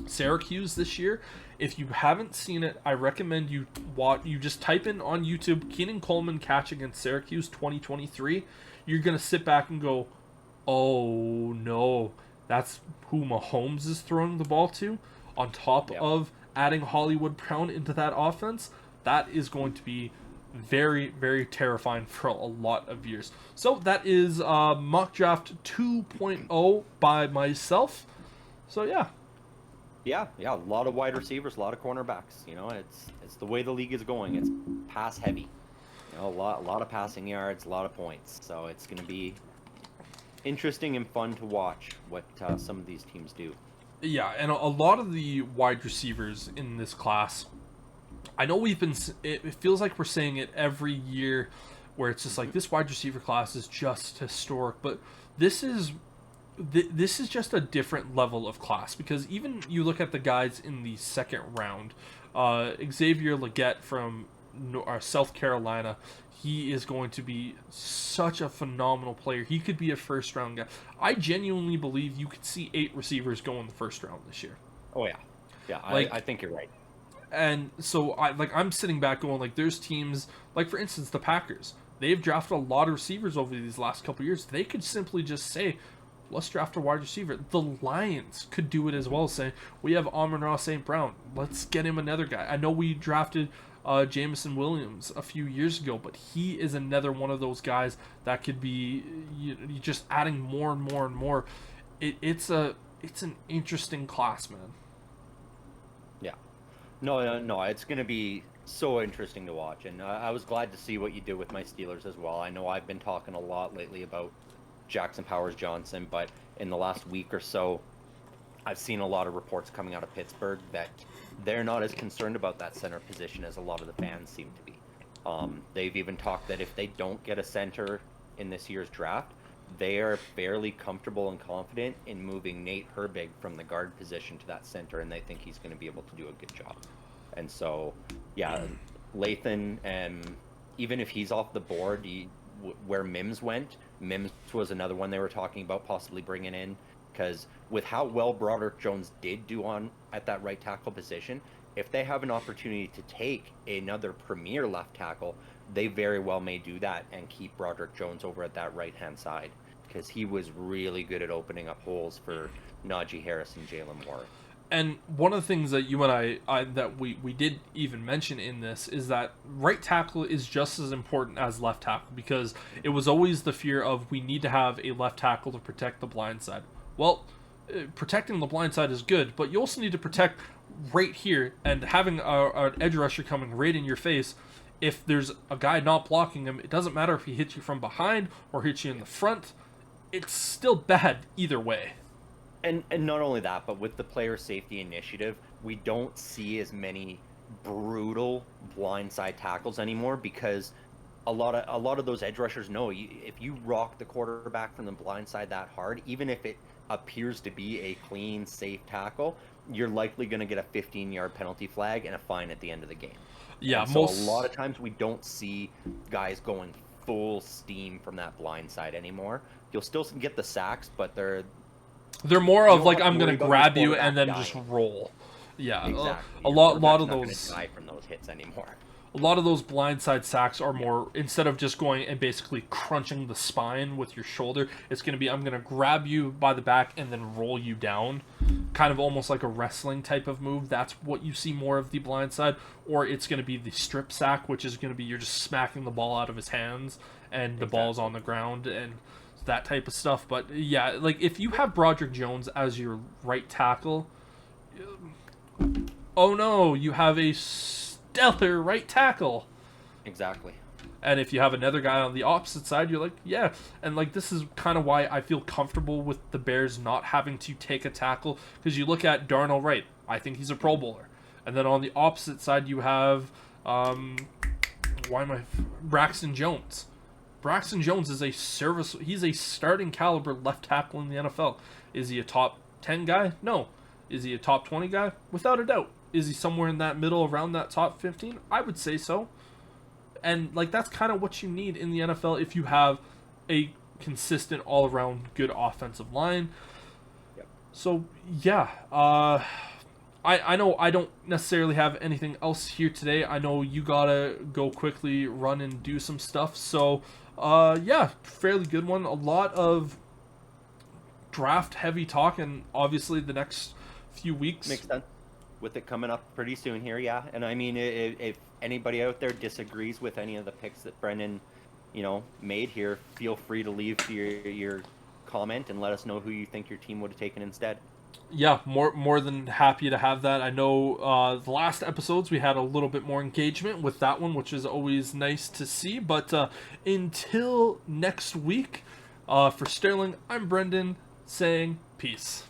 Syracuse this year. If you haven't seen it, I recommend you watch. You just type in on YouTube Keenan Coleman catch against Syracuse 2023. You're gonna sit back and go, "Oh no, that's who Mahomes is throwing the ball to." On top of adding Hollywood Brown into that offense, that is going to be very, very terrifying for a lot of years. So that is Mock Draft 2.0 by myself. So yeah. Yeah, a lot of wide receivers, a lot of cornerbacks. You know, it's the way the league is going. It's pass heavy. You know, a lot of passing yards, a lot of points. So it's going to be interesting and fun to watch what some of these teams do. Yeah, and a lot of the wide receivers in this class, I know it feels like we're saying it every year, where it's just like this wide receiver class is just historic, but this is just a different level of class, because even you look at the guys in the second round, Xavier Legette from South Carolina, he is going to be such a phenomenal player. He could be a first round guy. I genuinely believe you could see 8 receivers go in the first round this year. Oh yeah, I think you're right. And so I'm sitting back going like, there's teams like, for instance, the Packers. They've drafted a lot of receivers over these last couple of years. They could simply just say, let's draft a wide receiver. The Lions could do it as well, saying, we have Amon-Ra St. Brown. Let's get him another guy. I know we drafted Jameson Williams a few years ago, but he is another one of those guys that could be just adding more and more and more. It's an interesting class, man. Yeah. No, it's going to be so interesting to watch, and I was glad to see what you did with my Steelers as well. I know I've been talking a lot lately about Jackson Powers-Johnson, but in the last week or so, I've seen a lot of reports coming out of Pittsburgh that they're not as concerned about that center position as a lot of the fans seem to be. They've even talked that if they don't get a center in this year's draft, they are fairly comfortable and confident in moving Nate Herbig from the guard position to that center, and they think he's going to be able to do a good job. And so, yeah, Lathan, even if he's off the board, where Mims went, Mims was another one they were talking about possibly bringing in. because with how well Broderick Jones did do at that right tackle position, if they have an opportunity to take another premier left tackle, they very well may do that and keep Broderick Jones over at that right-hand side, because he was really good at opening up holes for Najee Harris and Jalen Warren. And one of the things that you and I that we did even mention in this is that right tackle is just as important as left tackle, because it was always the fear of we need to have a left tackle to protect the blind side. Well, protecting the blind side is good, but you also need to protect right here, and having an edge rusher coming right in your face. If there's a guy not blocking him, it doesn't matter if he hits you from behind or hits you in the front. It's still bad either way. And not only that, but with the player safety initiative, we don't see as many brutal blindside tackles anymore, because a lot of those edge rushers know if you rock the quarterback from the blind side that hard, even if it appears to be a clean, safe tackle, you're likely going to get a 15-yard penalty flag and a fine at the end of the game. Yeah, so a lot of times we don't see guys going full steam from that blind side anymore. You'll still get the sacks, but they're more of like, I'm going to grab you and then just roll. Yeah, exactly. a lot of not those die from those hits anymore. A lot of those blindside sacks are more, instead of just going and basically crunching the spine with your shoulder, it's going to be, I'm going to grab you by the back and then roll you down. Kind of almost like a wrestling type of move. That's what you see more of the blindside. Or it's going to be the strip sack, which is going to be you're just smacking the ball out of his hands and the ball's on the ground and that type of stuff. But yeah, like if you have Broderick Jones as your right tackle, oh no, you have a stellar right tackle. Exactly. And if you have another guy on the opposite side, you're like, yeah. And like, this is kind of why I feel comfortable with the Bears not having to take a tackle, because you look at Darnell Wright, I think he's a Pro Bowler. And then on the opposite side, you have Braxton Jones. Braxton Jones is he's a starting caliber left tackle in the NFL. Is he a top 10 guy? No. Is he a top 20 guy? Without a doubt. Is he somewhere in that middle, around that top 15? I would say so. And like, that's kind of what you need in the NFL if you have a consistent all-around good offensive line. Yep. So yeah, I know I don't necessarily have anything else here today. I know you gotta go quickly, run and do some stuff. So yeah, fairly good one. A lot of draft heavy talk, and obviously the next few weeks. Makes sense. With it coming up pretty soon here, yeah. And I mean, if anybody out there disagrees with any of the picks that Brendon, made here, feel free to leave your comment and let us know who you think your team would have taken instead. Yeah, more than happy to have that. I know the last episodes we had a little bit more engagement with that one, which is always nice to see. But until next week, for Sterling, I'm Brendon saying peace.